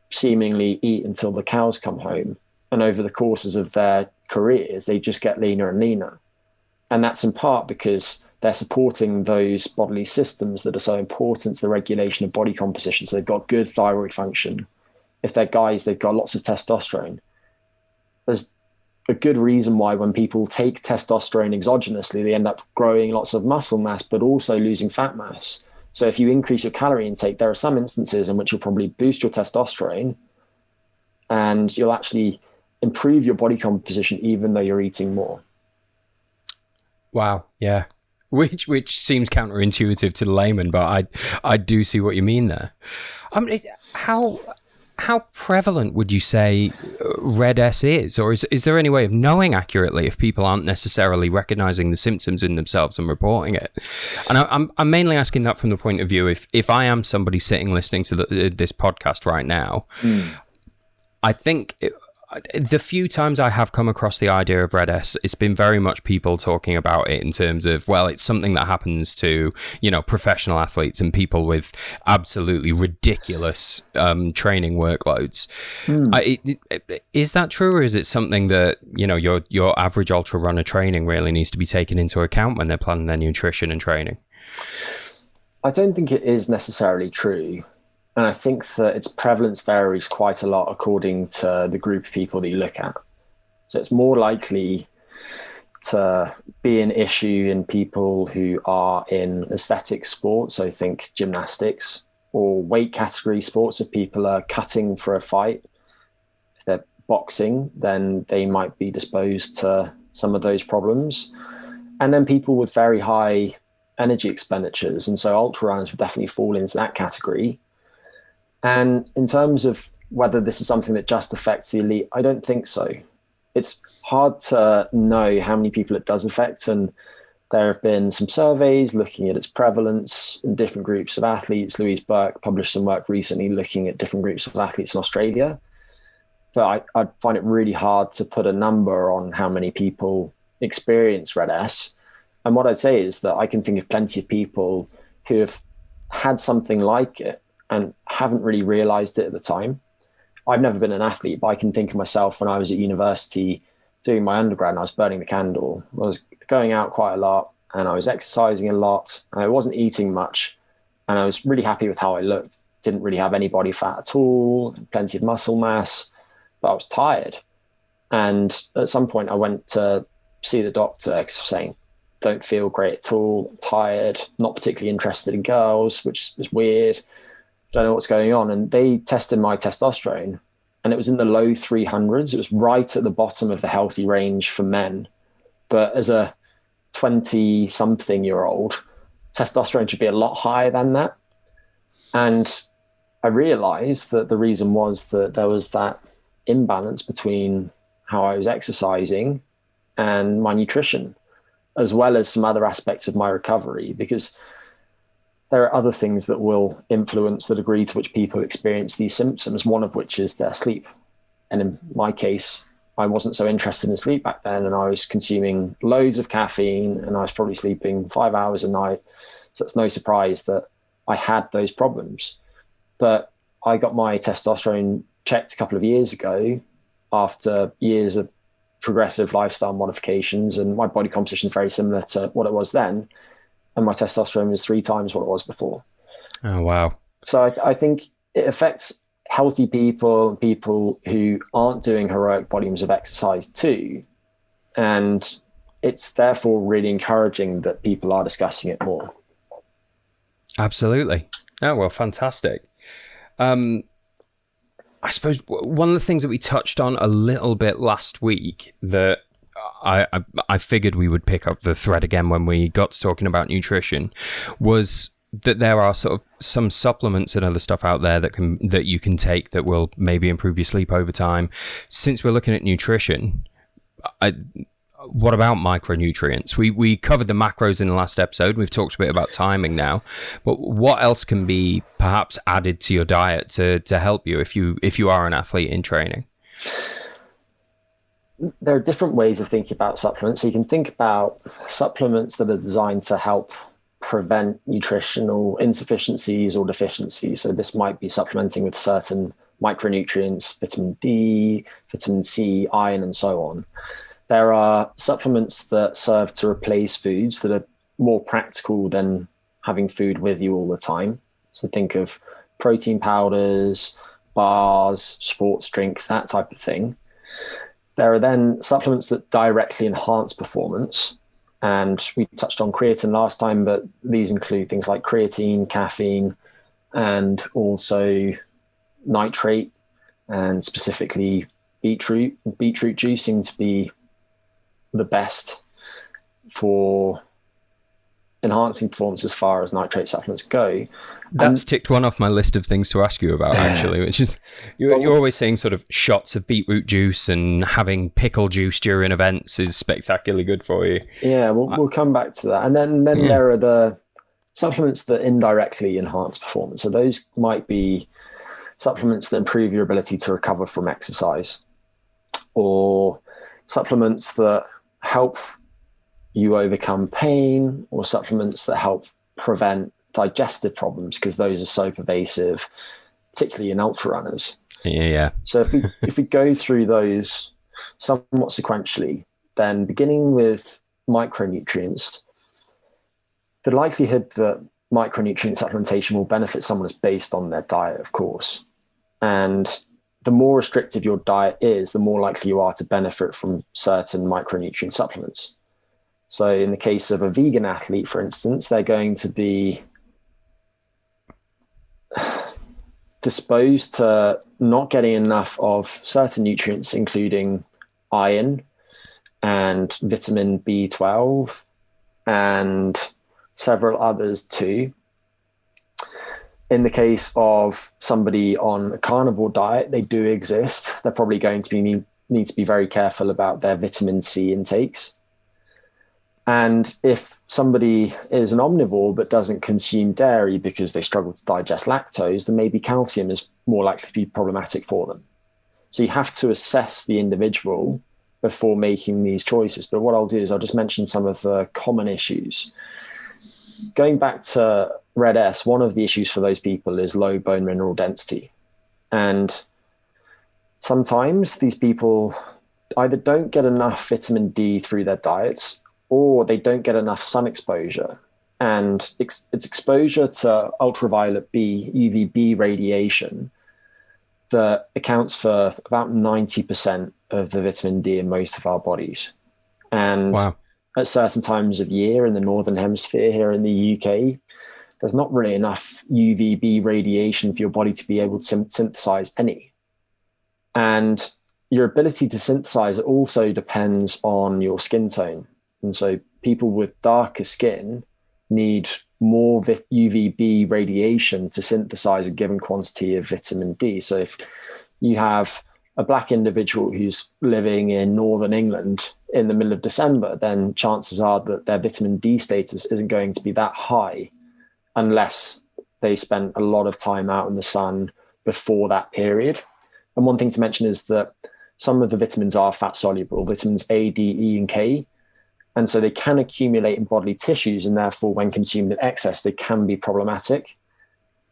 seemingly eat until the cows come home. And over the courses of their careers, they just get leaner and leaner. And that's in part because they're supporting those bodily systems that are so important to the regulation of body composition. So they've got good thyroid function. If they're guys, they've got lots of testosterone. There's a good reason why when people take testosterone exogenously, they end up growing lots of muscle mass, but also losing fat mass. So if you increase your calorie intake, there are some instances in which you'll probably boost your testosterone and you'll actually improve your body composition even though you're eating more. Wow. Yeah. Which seems counterintuitive to the layman, but I do see what you mean there. I mean, how prevalent would you say Red S is? Or is there any way of knowing accurately if people aren't necessarily recognizing the symptoms in themselves and reporting it? And I'm mainly asking that from the point of view, if I am somebody sitting listening to this podcast right now, I think the few times I have come across the idea of Red S, it's been very much people talking about it in terms of, well, it's something that happens to, professional athletes and people with absolutely ridiculous training workloads. Is that true, or is it something that, your average ultra runner training really needs to be taken into account when they're planning their nutrition and training? I don't think it is necessarily true. And I think that its prevalence varies quite a lot according to the group of people that you look at. So it's more likely to be an issue in people who are in aesthetic sports, so think gymnastics, or weight category sports. If people are cutting for a fight, if they're boxing, then they might be disposed to some of those problems. And then people with very high energy expenditures. And so ultra runners would definitely fall into that category. And in terms of whether this is something that just affects the elite, I don't think so. It's hard to know how many people it does affect. And there have been some surveys looking at its prevalence in different groups of athletes. Louise Burke published some work recently looking at different groups of athletes in Australia. But I'd find it really hard to put a number on how many people experience Red S. And what I'd say is that I can think of plenty of people who have had something like it and haven't really realized it at the time. I've never been an athlete, but I can think of myself when I was at university doing my undergrad and I was burning the candle. I was going out quite a lot and I was exercising a lot and I wasn't eating much. And I was really happy with how I looked. Didn't really have any body fat at all, plenty of muscle mass, but I was tired. And at some point I went to see the doctor saying, don't feel great at all, tired, not particularly interested in girls, which is weird. Don't know what's going on. And they tested my testosterone and it was in the low 300s. It was right at the bottom of the healthy range for men. But as a 20-something-year-old, testosterone should be a lot higher than that. And I realized that the reason was that there was that imbalance between how I was exercising and my nutrition, as well as some other aspects of my recovery, because there are other things that will influence the degree to which people experience these symptoms, one of which is their sleep. And in my case, I wasn't so interested in sleep back then, and I was consuming loads of caffeine, and I was probably sleeping 5 hours a night. So it's no surprise that I had those problems. But I got my testosterone checked a couple of years ago after years of progressive lifestyle modifications, and my body composition is very similar to what it was then. And my testosterone was 3 times what it was before. Oh, wow. So I think it affects healthy people, people who aren't doing heroic volumes of exercise too. And it's therefore really encouraging that people are discussing it more. Absolutely. Oh, well, fantastic. I suppose one of the things that we touched on a little bit last week that I figured we would pick up the thread again when we got to talking about nutrition was that there are sort of some supplements and other stuff out there that you can take that will maybe improve your sleep over time. Since we're looking at nutrition, what about micronutrients? We covered the macros in the last episode. We've talked a bit about timing now, but what else can be perhaps added to your diet to help you if you are an athlete in training? There are different ways of thinking about supplements. So you can think about supplements that are designed to help prevent nutritional insufficiencies or deficiencies. So this might be supplementing with certain micronutrients, vitamin D, vitamin C, iron, and so on. There are supplements that serve to replace foods that are more practical than having food with you all the time. So think of protein powders, bars, sports drink, that type of thing. There are then supplements that directly enhance performance. And we touched on creatine last time, but these include things like creatine, caffeine, and also nitrate, and specifically beetroot. Beetroot juice seems to be the best for enhancing performance as far as nitrate supplements go. That's ticked one off my list of things to ask you about, actually, which is you're always saying sort of shots of beetroot juice and having pickle juice during events is spectacularly good for you. Yeah, we'll come back to that. And then there are the supplements that indirectly enhance performance. So those might be supplements that improve your ability to recover from exercise, or supplements that help you overcome pain, or supplements that help prevent digestive problems, because those are so pervasive, particularly in ultra runners. Yeah. So if we go through those somewhat sequentially, then beginning with micronutrients, the likelihood that micronutrient supplementation will benefit someone is based on their diet, of course. And the more restrictive your diet is, the more likely you are to benefit from certain micronutrient supplements. So in the case of a vegan athlete, for instance, they're going to be disposed to not getting enough of certain nutrients, including iron and vitamin B12 and several others too. In the case of somebody on a carnivore diet, they do exist. They're probably going to need to be very careful about their vitamin C intakes. And if somebody is an omnivore but doesn't consume dairy because they struggle to digest lactose, then maybe calcium is more likely to be problematic for them. So you have to assess the individual before making these choices. But what I'll do is I'll just mention some of the common issues. Going back to Red S, one of the issues for those people is low bone mineral density. And sometimes these people either don't get enough vitamin D through their diets, or they don't get enough sun exposure. And it's exposure to ultraviolet B, UVB radiation, that accounts for about 90% of the vitamin D in most of our bodies. And wow. At certain times of year in the Northern Hemisphere here in the UK, there's not really enough UVB radiation for your body to be able to synthesize any. And your ability to synthesize also depends on your skin tone. And so people with darker skin need more UVB radiation to synthesize a given quantity of vitamin D. So if you have a black individual who's living in Northern England in the middle of December, then chances are that their vitamin D status isn't going to be that high unless they spent a lot of time out in the sun before that period. And one thing to mention is that some of the vitamins are fat soluble, vitamins A, D, E, and K. And so they can accumulate in bodily tissues, and therefore when consumed in excess, they can be problematic.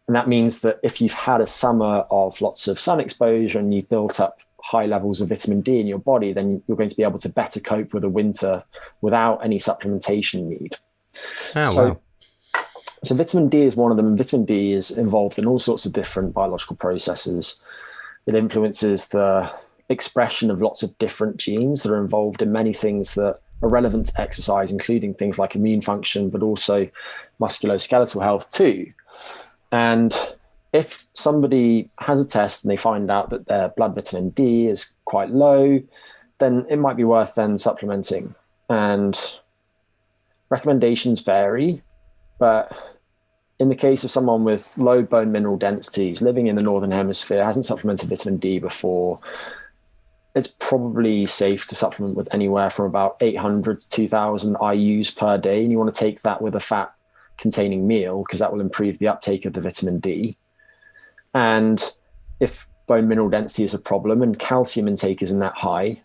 And that means that if you've had a summer of lots of sun exposure and you've built up high levels of vitamin D in your body, then you're going to be able to better cope with a winter without any supplementation need. Wow. So vitamin D is one of them. Vitamin D is involved in all sorts of different biological processes. It influences the expression of lots of different genes that are involved in many things that are relevant to exercise, including things like immune function, but also musculoskeletal health too. And if somebody has a test and they find out that their blood vitamin D is quite low, then it might be worth then supplementing. And recommendations vary, but in the case of someone with low bone mineral densities, living in the Northern Hemisphere, hasn't supplemented vitamin D before, it's probably safe to supplement with anywhere from about 800 to 2,000 IUs per day. And you want to take that with a fat-containing meal because that will improve the uptake of the vitamin D. And if bone mineral density is a problem and calcium intake isn't that high,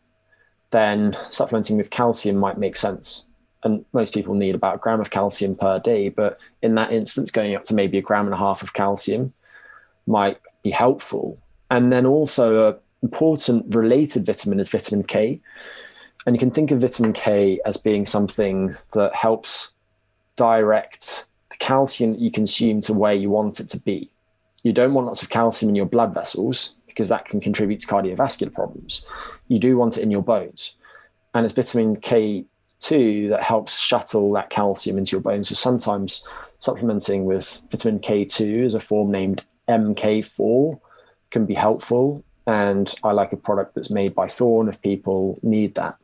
then supplementing with calcium might make sense. And most people need about 1 gram of calcium per day. But in that instance, going up to maybe 1.5 grams of calcium might be helpful. And then also an important related vitamin is vitamin K. And you can think of vitamin K as being something that helps direct the calcium that you consume to where you want it to be. You don't want lots of calcium in your blood vessels because that can contribute to cardiovascular problems. You do want it in your bones. And it's vitamin K2 that helps shuttle that calcium into your bones. So sometimes supplementing with vitamin K2 as a form named MK4 can be helpful. And I like a product that's made by Thorne if people need that.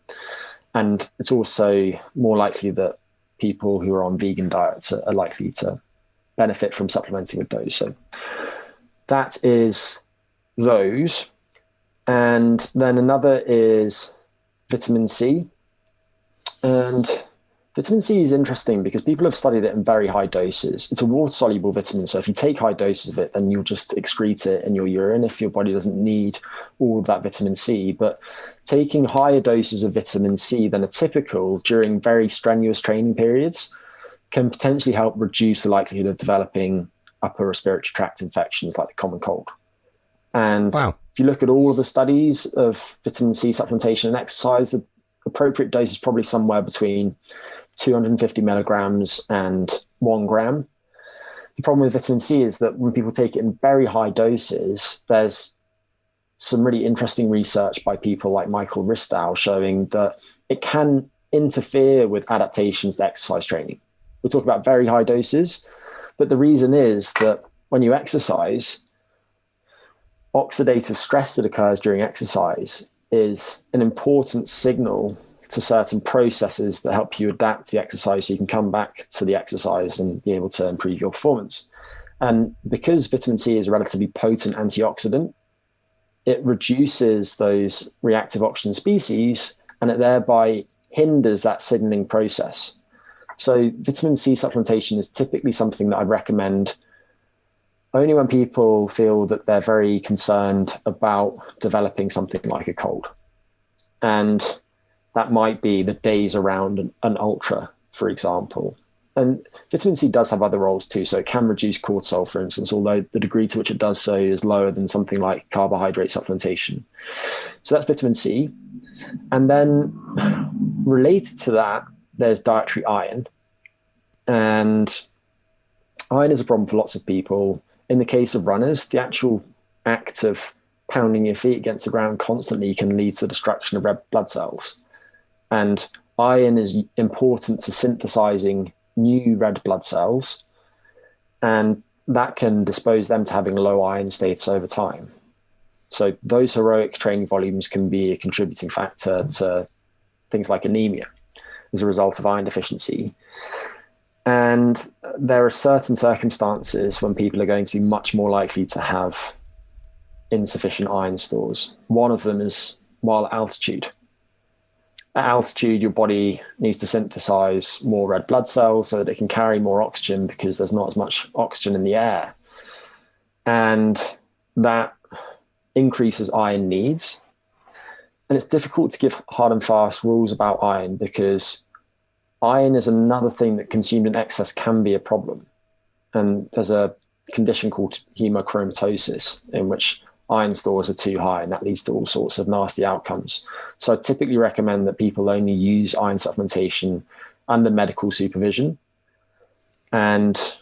And it's also more likely that people who are on vegan diets are likely to benefit from supplementing with those. So that is those. And then another is vitamin C. And vitamin C is interesting because people have studied it in very high doses. It's a water-soluble vitamin, so if you take high doses of it, then you'll just excrete it in your urine if your body doesn't need all of that vitamin C. But taking higher doses of vitamin C than are typical during very strenuous training periods can potentially help reduce the likelihood of developing upper respiratory tract infections like the common cold. And if you look at all of the studies of vitamin C supplementation and exercise, the appropriate dose is probably somewhere between 250 milligrams and 1 gram. The problem with vitamin C is that when people take it in very high doses, there's some really interesting research by people like Michael Ristow showing that it can interfere with adaptations to exercise training. We're talking about very high doses, but the reason is that when you exercise, oxidative stress that occurs during exercise is an important signal to certain processes that help you adapt to the exercise so you can come back to the exercise and be able to improve your performance. And because vitamin C is a relatively potent antioxidant, it reduces those reactive oxygen species and it thereby hinders that signaling process. So vitamin C supplementation is typically something that I'd recommend only when people feel that they're very concerned about developing something like a cold. And that might be the days around an ultra, for example. And vitamin C does have other roles too. So it can reduce cortisol, for instance, although the degree to which it does so is lower than something like carbohydrate supplementation. So that's vitamin C. And then related to that, there's dietary iron. And iron is a problem for lots of people. In the case of runners, the actual act of pounding your feet against the ground constantly can lead to the destruction of red blood cells. And iron is important to synthesizing new red blood cells, and that can dispose them to having low iron status over time. So those heroic training volumes can be a contributing factor to things like anemia as a result of iron deficiency. And there are certain circumstances when people are going to be much more likely to have insufficient iron stores. One of them is while at altitude. At altitude, your body needs to synthesize more red blood cells so that it can carry more oxygen because there's not as much oxygen in the air. And that increases iron needs. And it's difficult to give hard and fast rules about iron, because iron is another thing that consumed in excess can be a problem. And there's a condition called hemochromatosis, in which iron stores are too high, and that leads to all sorts of nasty outcomes. So I typically recommend that people only use iron supplementation under medical supervision, and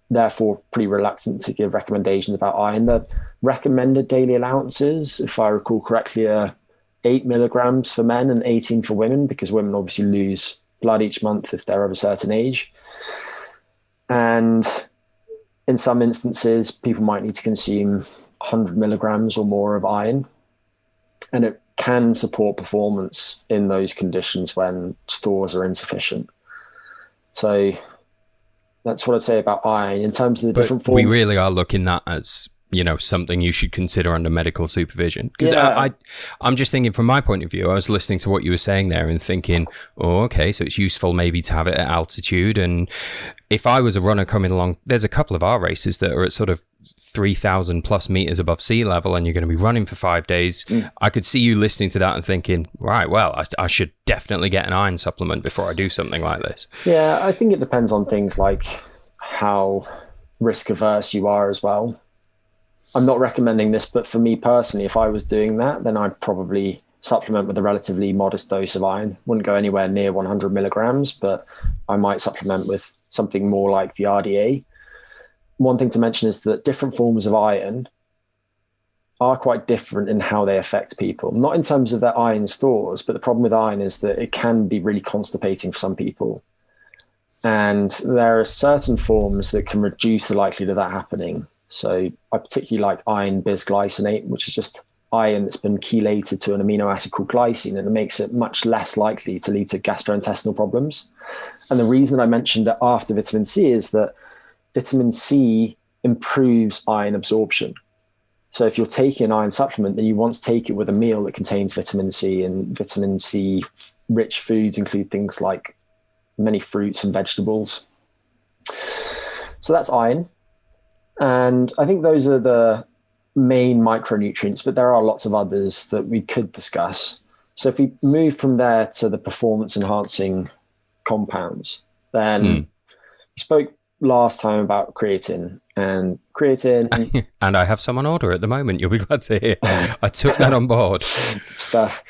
therefore pretty reluctant to give recommendations about iron. The recommended daily allowances, if I recall correctly, are 8 milligrams for men and 18 for women, because women obviously lose blood each month if they're of a certain age. And in some instances, people might need to consume 100 milligrams or more of iron. And it can support performance in those conditions when stores are insufficient. So that's what I'd say about iron in terms of the different forms. We really are looking at as, you know, something you should consider under medical supervision. Because I'm just thinking from my point of view, I was listening to what you were saying there and thinking, oh, okay, so it's useful maybe to have it at altitude. And if I was a runner coming along, there's a couple of our races that are at sort of 3,000 plus meters above sea level, and you're going to be running for 5 days. I could see you listening to that and thinking, right, well, I should definitely get an iron supplement before I do something like this. Yeah, I think it depends on things like how risk averse you are as well. I'm not recommending this, but for me personally, if I was doing that, then I'd probably supplement with a relatively modest dose of iron. Wouldn't go anywhere near 100 milligrams, but I might supplement with something more like the RDA. One thing to mention is that different forms of iron are quite different in how they affect people. Not in terms of their iron stores, but the problem with iron is that it can be really constipating for some people. And there are certain forms that can reduce the likelihood of that happening. So I particularly like iron bisglycinate, which is just iron that's been chelated to an amino acid called glycine, and it makes it much less likely to lead to gastrointestinal problems. And the reason I mentioned it after vitamin C is that vitamin C improves iron absorption. So if you're taking an iron supplement, then you want to take it with a meal that contains vitamin C, and vitamin C rich foods include things like many fruits and vegetables. So that's iron. And I think those are the main micronutrients, but there are lots of others that we could discuss. So if we move from there to the performance enhancing compounds, then we spoke last time about creatine, and and I have some on order at the moment, you'll be glad to hear. I took that on board. Stuff.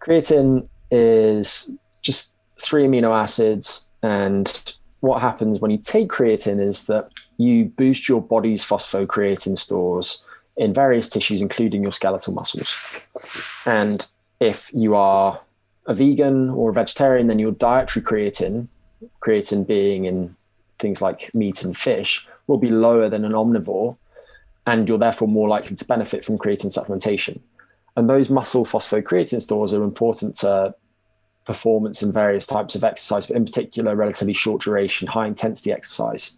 Creatine is just 3 amino acids, and what happens when you take creatine is that you boost your body's phosphocreatine stores in various tissues, including your skeletal muscles. And if you are a vegan or a vegetarian, then your dietary creatine being in things like meat and fish, will be lower than an omnivore, and you're therefore more likely to benefit from creatine supplementation. And those muscle phosphocreatine stores are important to performance in various types of exercise, but in particular, relatively short duration, high intensity exercise.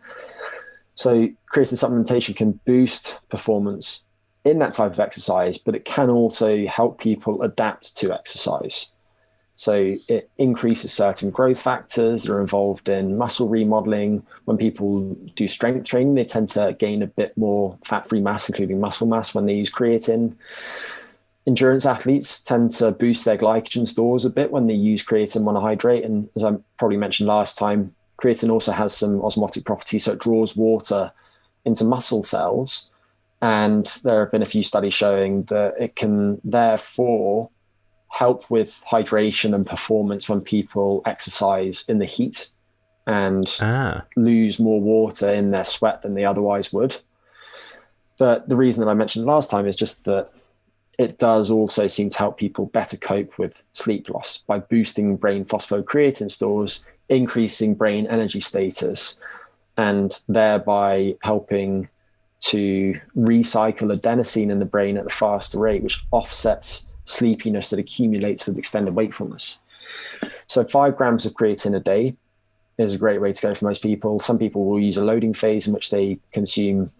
So creatine supplementation can boost performance in that type of exercise, but it can also help people adapt to exercise. So it increases certain growth factors that are involved in muscle remodeling. When people do strength training, they tend to gain a bit more fat-free mass, including muscle mass, when they use creatine. Endurance athletes tend to boost their glycogen stores a bit when they use creatine monohydrate. And as I probably mentioned last time, creatine also has some osmotic properties, so it draws water into muscle cells. And there have been a few studies showing that it can therefore help with hydration and performance when people exercise in the heat and lose more water in their sweat than they otherwise would. But the reason that I mentioned last time is just that it does also seem to help people better cope with sleep loss by boosting brain phosphocreatine stores, increasing brain energy status, and thereby helping to recycle adenosine in the brain at a faster rate, which offsets sleepiness that accumulates with extended wakefulness. So 5 grams of creatine a day is a great way to go for most people. Some people will use a loading phase in which they consume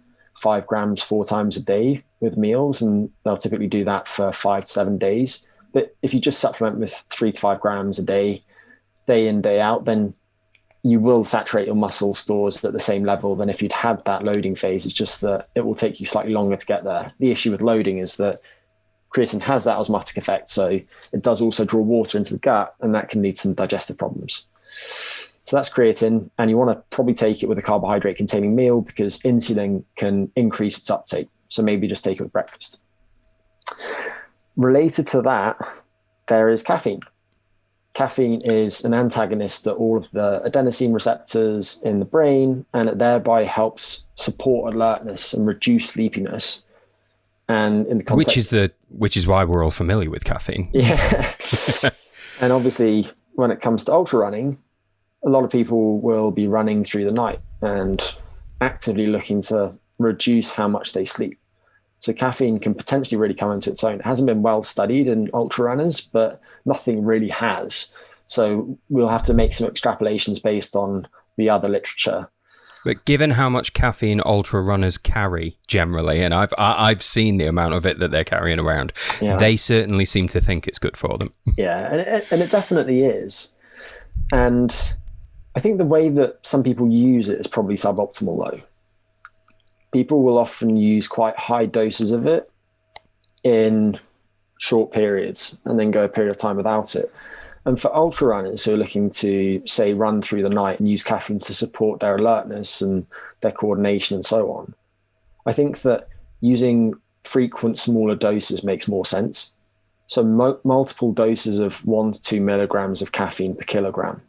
5 grams 4 times a day with meals, and they'll typically do that for 5 to 7 days. But if you just supplement with 3 to 5 grams a day in, day out, then you will saturate your muscle stores at the same level than if you'd had that loading phase. It's just that it will take you slightly longer to get there. The issue with loading is that creatine has that osmotic effect, so it does also draw water into the gut, and that can lead to some digestive problems. So that's creatine, and you want to probably take it with a carbohydrate containing meal because insulin can increase its uptake. So maybe just take it with breakfast. Related to that, there is caffeine. Caffeine is an antagonist at all of the adenosine receptors in the brain, and it thereby helps support alertness and reduce sleepiness. And in the context, which is why we're all familiar with caffeine. Yeah. And obviously, when it comes to ultra running, a lot of people will be running through the night and actively looking to reduce how much they sleep. So caffeine can potentially really come into its own. It hasn't been well studied in ultra runners, but nothing really has. So we'll have to make some extrapolations based on the other literature. But given how much caffeine ultra runners carry generally, and I've seen the amount of it that they're carrying around, they certainly seem to think it's good for them. Yeah, and it definitely is. And I think the way that some people use it is probably suboptimal though. People will often use quite high doses of it in short periods and then go a period of time without it. And for ultra runners who are looking to, say, run through the night and use caffeine to support their alertness and their coordination and so on, I think that using frequent, smaller doses makes more sense. So multiple doses of 1 to 2 milligrams of caffeine per kilogram.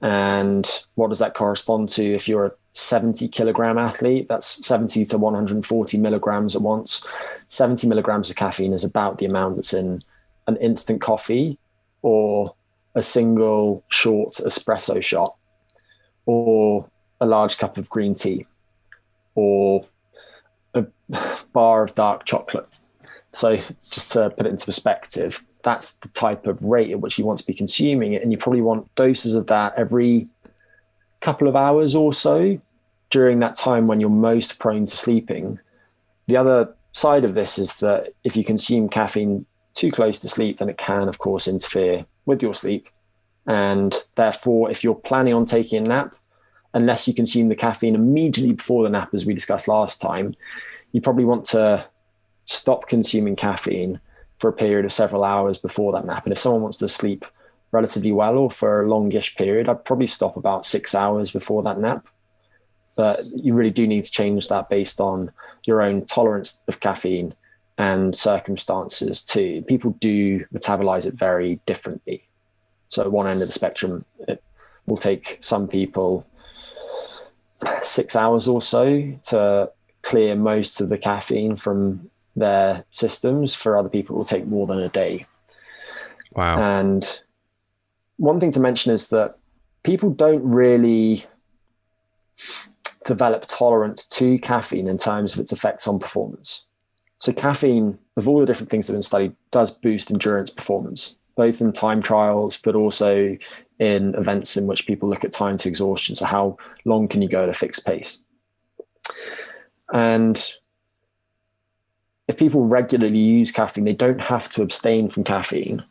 And what does that correspond to if you're a 70 kilogram athlete? That's 70 to 140 milligrams at once. 70 milligrams of caffeine is about the amount that's in an instant coffee or a single short espresso shot or a large cup of green tea or a bar of dark chocolate. So just to put it into perspective, that's the type of rate at which you want to be consuming it. And you probably want doses of that every couple of hours or so during that time when you're most prone to sleeping. The other side of this is that if you consume caffeine too close to sleep, then it can, of course, interfere with your sleep. And therefore, if you're planning on taking a nap, unless you consume the caffeine immediately before the nap, as we discussed last time, you probably want to stop consuming caffeine for a period of several hours before that nap. And if someone wants to sleep relatively well or for a longish period, I'd probably stop about 6 hours before that nap. But you really do need to change that based on your own tolerance of caffeine and circumstances too. People do metabolize it very differently. So at one end of the spectrum, it will take some people 6 hours or so to clear most of the caffeine from their systems. For other people, it will take more than a day. Wow. And one thing to mention is that people don't really develop tolerance to caffeine in terms of its effects on performance. So caffeine, of all the different things that have been studied, does boost endurance performance, both in time trials, but also in events in which people look at time to exhaustion. So how long can you go at a fixed pace? And if people regularly use caffeine, they don't have to abstain from caffeine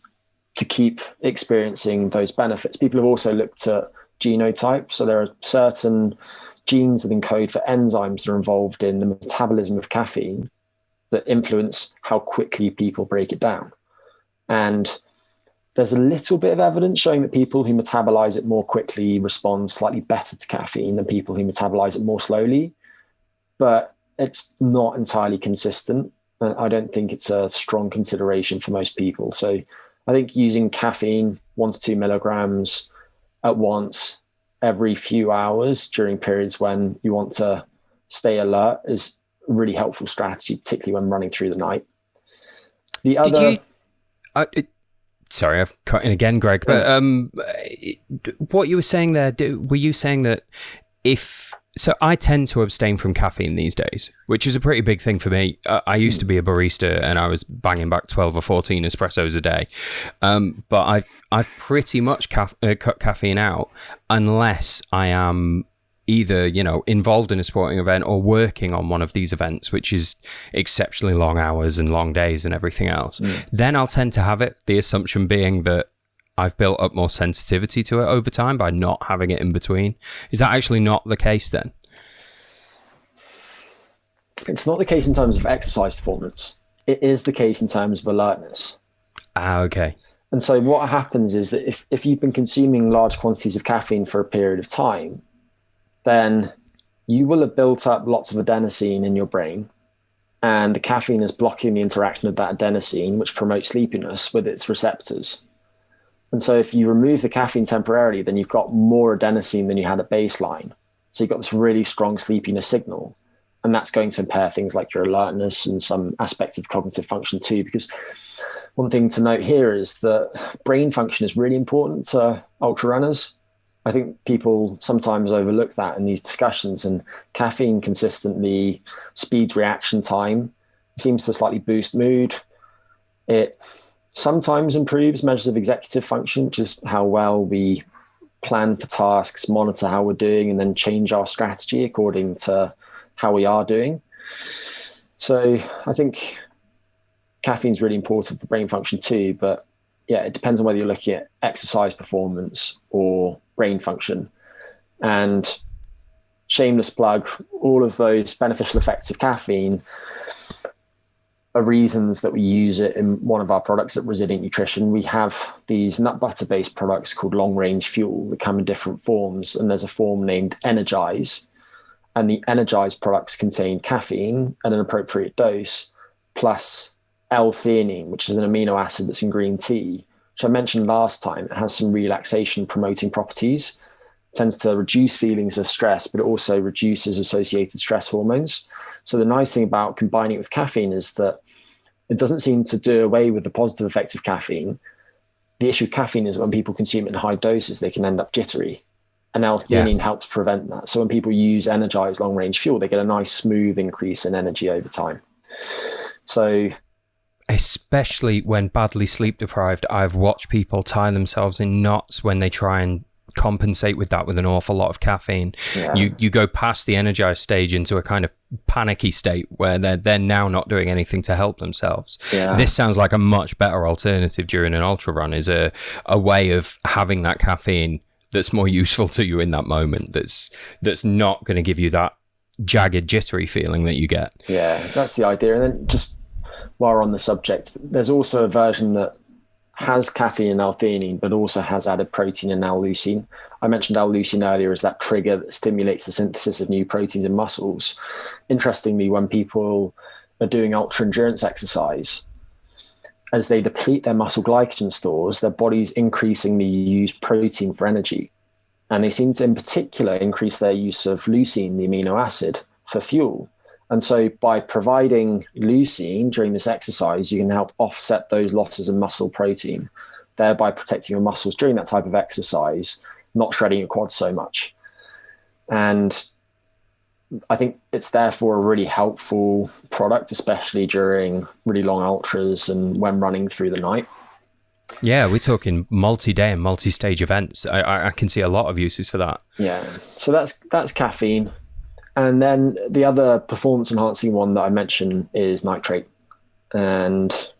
to keep experiencing those benefits. People have also looked at genotype. So there are certain genes that encode for enzymes that are involved in the metabolism of caffeine that influence how quickly people break it down. And there's a little bit of evidence showing that people who metabolize it more quickly respond slightly better to caffeine than people who metabolize it more slowly. But it's not entirely consistent. And I don't think it's a strong consideration for most people. So I think using caffeine 1 to 2 milligrams at once every few hours during periods when you want to stay alert is a really helpful strategy, particularly when running through the night. The other... Sorry, I've cut in again, Greg, but what you were saying there, were you saying that so I tend to abstain from caffeine these days, which is a pretty big thing for me. I used to be a barista and I was banging back 12 or 14 espressos a day. But I've pretty much cut caffeine out unless I am either, involved in a sporting event or working on one of these events, which is exceptionally long hours and long days and everything else. Then I'll tend to have it, the assumption being that I've built up more sensitivity to it over time by not having it in between. Is that actually not the case then? It's not the case in terms of exercise performance. it is the case in terms of alertness. Okay. And so what happens is that if you've been consuming large quantities of caffeine for a period of time, then you will have built up lots of adenosine in your brain, and the caffeine is blocking the interaction of that adenosine, which promotes sleepiness, with its receptors. And so if you remove the caffeine temporarily, then you've got more adenosine than you had at baseline. So you've got this really strong sleepiness signal, and that's going to impair things like your alertness and some aspects of cognitive function too. Because one thing to note here is that brain function is really important to ultra runners. I think people sometimes overlook that in these discussions, and caffeine consistently speeds reaction time, seems to slightly boost mood. It sometimes improves measures of executive function, which is how well we plan for tasks, monitor how we're doing, and then change our strategy according to how we are doing. So I think caffeine is really important for brain function too, but yeah, it depends on whether you're looking at exercise performance or brain function. And shameless plug, all of those beneficial effects of caffeine are reasons that we use it in one of our products at Resilient Nutrition. We have these nut butter based products called long range fuel that come in different forms. And there's a form named Energize. And the Energize products contain caffeine at an appropriate dose, plus L-theanine, which is an amino acid that's in green tea, which I mentioned last time. It has some relaxation promoting properties. It tends to reduce feelings of stress, but it also reduces associated stress hormones. So the nice thing about combining it with caffeine is that it doesn't seem to do away with the positive effects of caffeine. The issue with caffeine is when people consume it in high doses, they can end up jittery. And L-theanine helps prevent that. So when people use Energize long range fuel, they get a nice smooth increase in energy over time. So especially when badly sleep deprived, I've watched people tie themselves in knots when they try and compensate with that with an awful lot of caffeine. Yeah. You go past the energized stage into a kind of panicky state where they're now not doing anything to help themselves. Yeah. This sounds like a much better alternative during an ultra run, is a way of having that caffeine that's more useful to you in that moment, that's not going to give you that jagged jittery feeling that you get. Yeah, that's the idea. And then just while we're on the subject, there's also a version that has caffeine and L-theanine, but also has added protein and L-leucine. I mentioned L-leucine earlier as that trigger that stimulates the synthesis of new proteins in muscles. Interestingly, when people are doing ultra endurance exercise, as they deplete their muscle glycogen stores, their bodies increasingly use protein for energy. And they seem to, in particular, increase their use of leucine, the amino acid, for fuel. And so by providing leucine during this exercise, you can help offset those losses in muscle protein, thereby protecting your muscles during that type of exercise, not shredding your quads so much. And I think it's therefore a really helpful product, especially during really long ultras and when running through the night. Yeah, we're talking multi-day and multi-stage events. I can see a lot of uses for that. Yeah, so that's caffeine. And then the other performance enhancing one that I mentioned is nitrate. And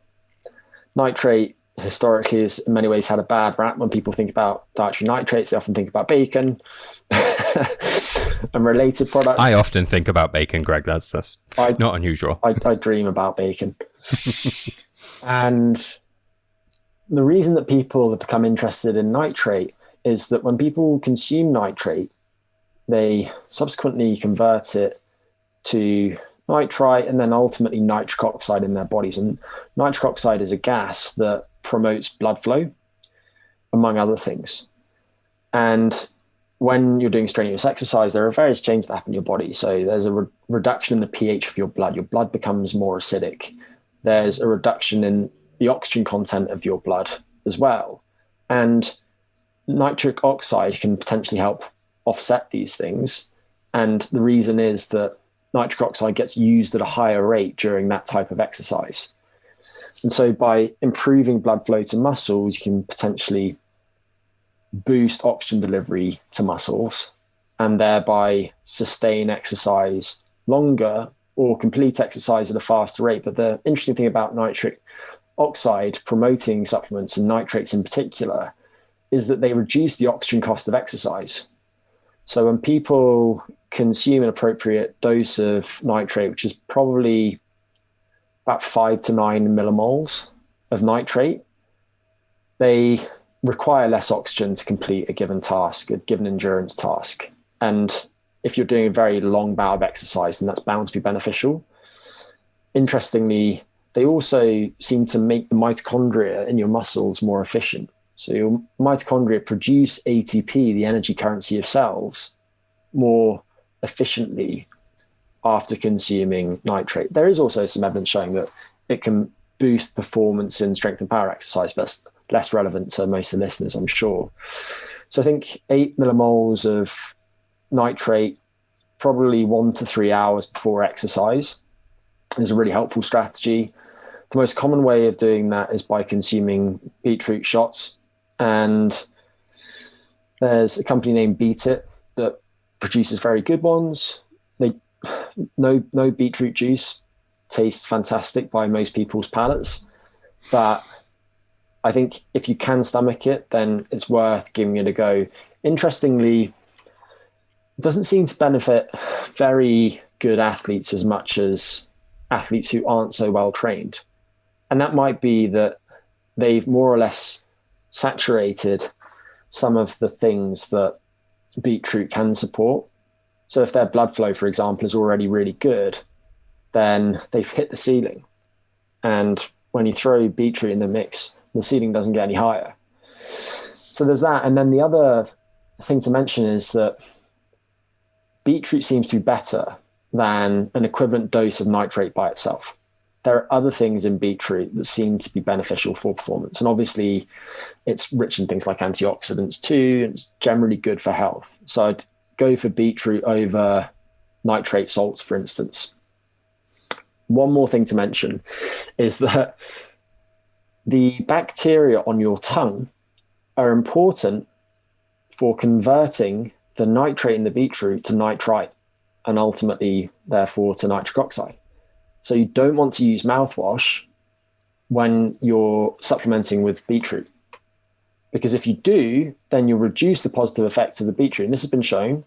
nitrate historically has in many ways had a bad rap. When people think about dietary nitrates, they often think about bacon and related products. I often think about bacon, Greg. That's not unusual. I dream about bacon. And the reason that people have become interested in nitrate is that when people consume nitrate, they subsequently convert it to nitrite and then ultimately nitric oxide in their bodies. And nitric oxide is a gas that promotes blood flow, among other things. And when you're doing strenuous exercise, there are various changes that happen in your body. So there's a reduction in the pH of your blood. Your blood becomes more acidic. There's a reduction in the oxygen content of your blood as well. And nitric oxide can potentially help offset these things. And the reason is that nitric oxide gets used at a higher rate during that type of exercise. And so by improving blood flow to muscles, you can potentially boost oxygen delivery to muscles and thereby sustain exercise longer or complete exercise at a faster rate. But the interesting thing about nitric oxide promoting supplements, and nitrates in particular, is that they reduce the oxygen cost of exercise. So when people consume an appropriate dose of nitrate, which is probably about 5 to 9 millimoles of nitrate. They require less oxygen to complete a given task, a given endurance task. And if you're doing a very long bout of exercise, then that's bound to be beneficial. Interestingly, they also seem to make the mitochondria in your muscles more efficient. So your mitochondria produce ATP, the energy currency of cells, more efficiently after consuming nitrate. There is also some evidence showing that it can boost performance in strength and power exercise, but that's less relevant to most of the listeners, I'm sure. So I think 8 millimoles of nitrate, probably 1 to 3 hours before exercise, is a really helpful strategy. The most common way of doing that is by consuming beetroot shots. And there's a company named Beetroot that produces very good ones. No beetroot juice tastes fantastic by most people's palates, but I think if you can stomach it, then it's worth giving it a go. Interestingly, it doesn't seem to benefit very good athletes as much as athletes who aren't so well trained. And that might be that they've more or less saturated some of the things that beetroot can support. So if their blood flow, for example, is already really good, then they've hit the ceiling. And when you throw beetroot in the mix, the ceiling doesn't get any higher. So there's that. And then the other thing to mention is that beetroot seems to be better than an equivalent dose of nitrate by itself. There are other things in beetroot that seem to be beneficial for performance. And obviously it's rich in things like antioxidants too, and it's generally good for health. So I'd go for beetroot over nitrate salts, for instance. One more thing to mention is that the bacteria on your tongue are important for converting the nitrate in the beetroot to nitrite and ultimately, therefore, to nitric oxide. So you don't want to use mouthwash when you're supplementing with beetroot, because if you do, then you'll reduce the positive effects of the beetroot. And this has been shown,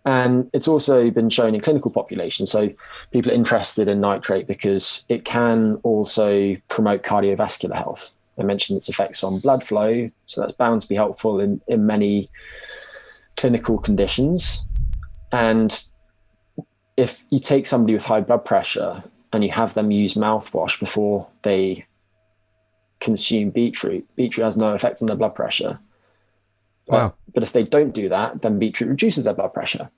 and it's also been shown in clinical populations. So people are interested in nitrate because it can also promote cardiovascular health. I mentioned its effects on blood flow, so that's bound to be helpful in many clinical conditions. And if you take somebody with high blood pressure and you have them use mouthwash before they consume beetroot has no effect on their blood pressure. Wow. But if they don't do that, then beetroot reduces their blood pressure.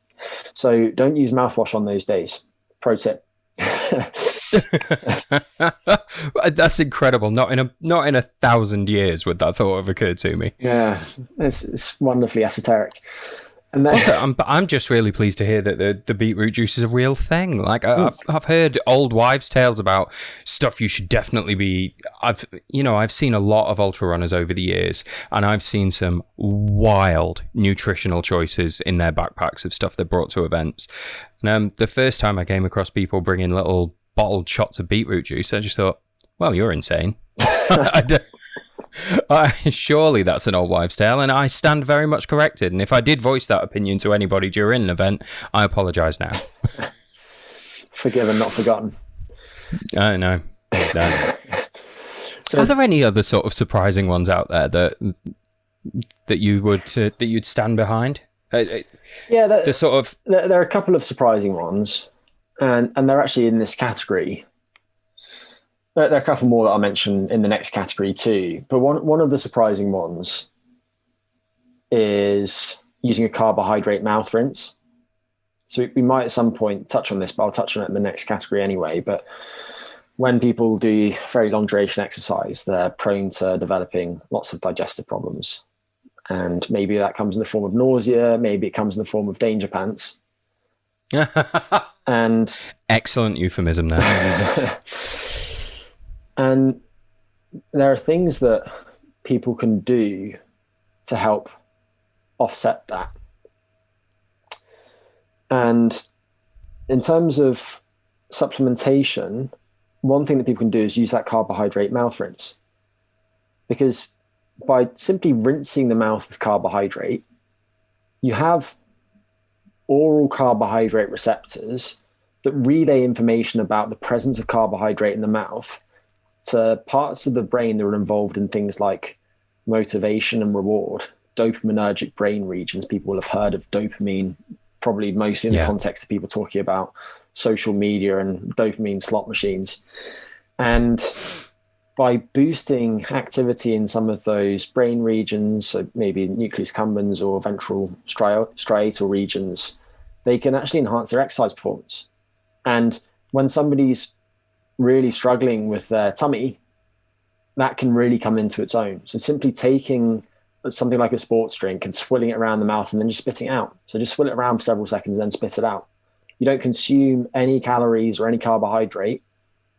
So don't use mouthwash on those days. Pro tip. That's incredible. Not in 1,000 years would that thought have occurred to me. Yeah, it's wonderfully esoteric. And then, also, I'm just really pleased to hear that the beetroot juice is a real thing. Like I've heard old wives' tales about stuff you should definitely be. I've seen a lot of ultra runners over the years, and I've seen some wild nutritional choices in their backpacks of stuff they brought to events. And the first time I came across people bringing little bottled shots of beetroot juice, I just thought, well, you're insane. Surely that's an old wives' tale, and I stand very much corrected. And if I did voice that opinion to anybody during an event, I apologise now. Forgiven, not forgotten. I know. So, are there any other sort of surprising ones out there that you'd stand behind? Yeah, there are a couple of surprising ones, and they're actually in this category. There are a couple more that I'll mention in the next category too. But one of the surprising ones is using a carbohydrate mouth rinse. So we might at some point touch on this, but I'll touch on it in the next category anyway. But when people do very long duration exercise, they're prone to developing lots of digestive problems. And maybe that comes in the form of nausea. Maybe it comes in the form of danger pants. And excellent euphemism there. And there are things that people can do to help offset that. And in terms of supplementation, one thing that people can do is use that carbohydrate mouth rinse. Because by simply rinsing the mouth with carbohydrate, you have oral carbohydrate receptors that relay information about the presence of carbohydrate in the mouth to parts of the brain that are involved in things like motivation and reward, dopaminergic brain regions. People will have heard of dopamine, probably mostly in the context of people talking about social media and dopamine slot machines. And by boosting activity in some of those brain regions, so maybe nucleus accumbens or ventral striatal regions, they can actually enhance their exercise performance. And when somebody's really struggling with their tummy, that can really come into its own. So simply taking something like a sports drink and swilling it around the mouth and then just spitting it out. So just swill it around for several seconds, then spit it out. You don't consume any calories or any carbohydrate,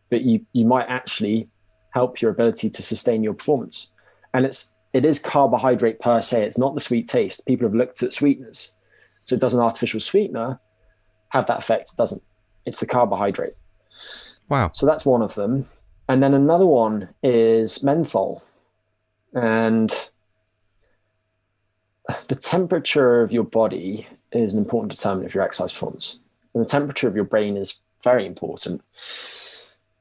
but you might actually help your ability to sustain your performance. And it is carbohydrate per se. It's not the sweet taste. People have looked at sweeteners. So does an artificial sweetener have that effect? It doesn't. It's the carbohydrate. Wow. So that's one of them. And then another one is menthol. And the temperature of your body is an important determinant of your exercise performance. And the temperature of your brain is very important.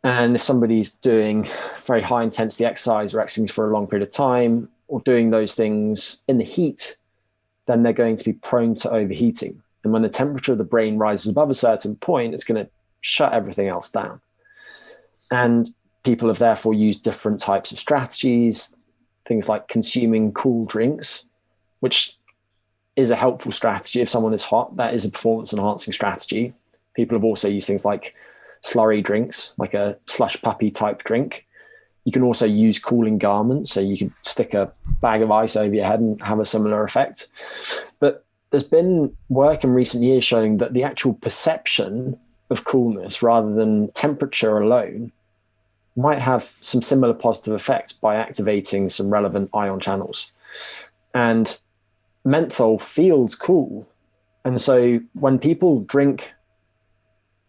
And if somebody's doing very high intensity exercise or exercising for a long period of time or doing those things in the heat, then they're going to be prone to overheating. And when the temperature of the brain rises above a certain point, it's going to shut everything else down. And people have therefore used different types of strategies, things like consuming cool drinks, which is a helpful strategy. If someone is hot, that is a performance enhancing strategy. People have also used things like slurry drinks, like a slush puppy type drink. You can also use cooling garments. So you can stick a bag of ice over your head and have a similar effect. But there's been work in recent years showing that the actual perception of coolness rather than temperature alone might have some similar positive effects by activating some relevant ion channels. And menthol feels cool. And so when people drink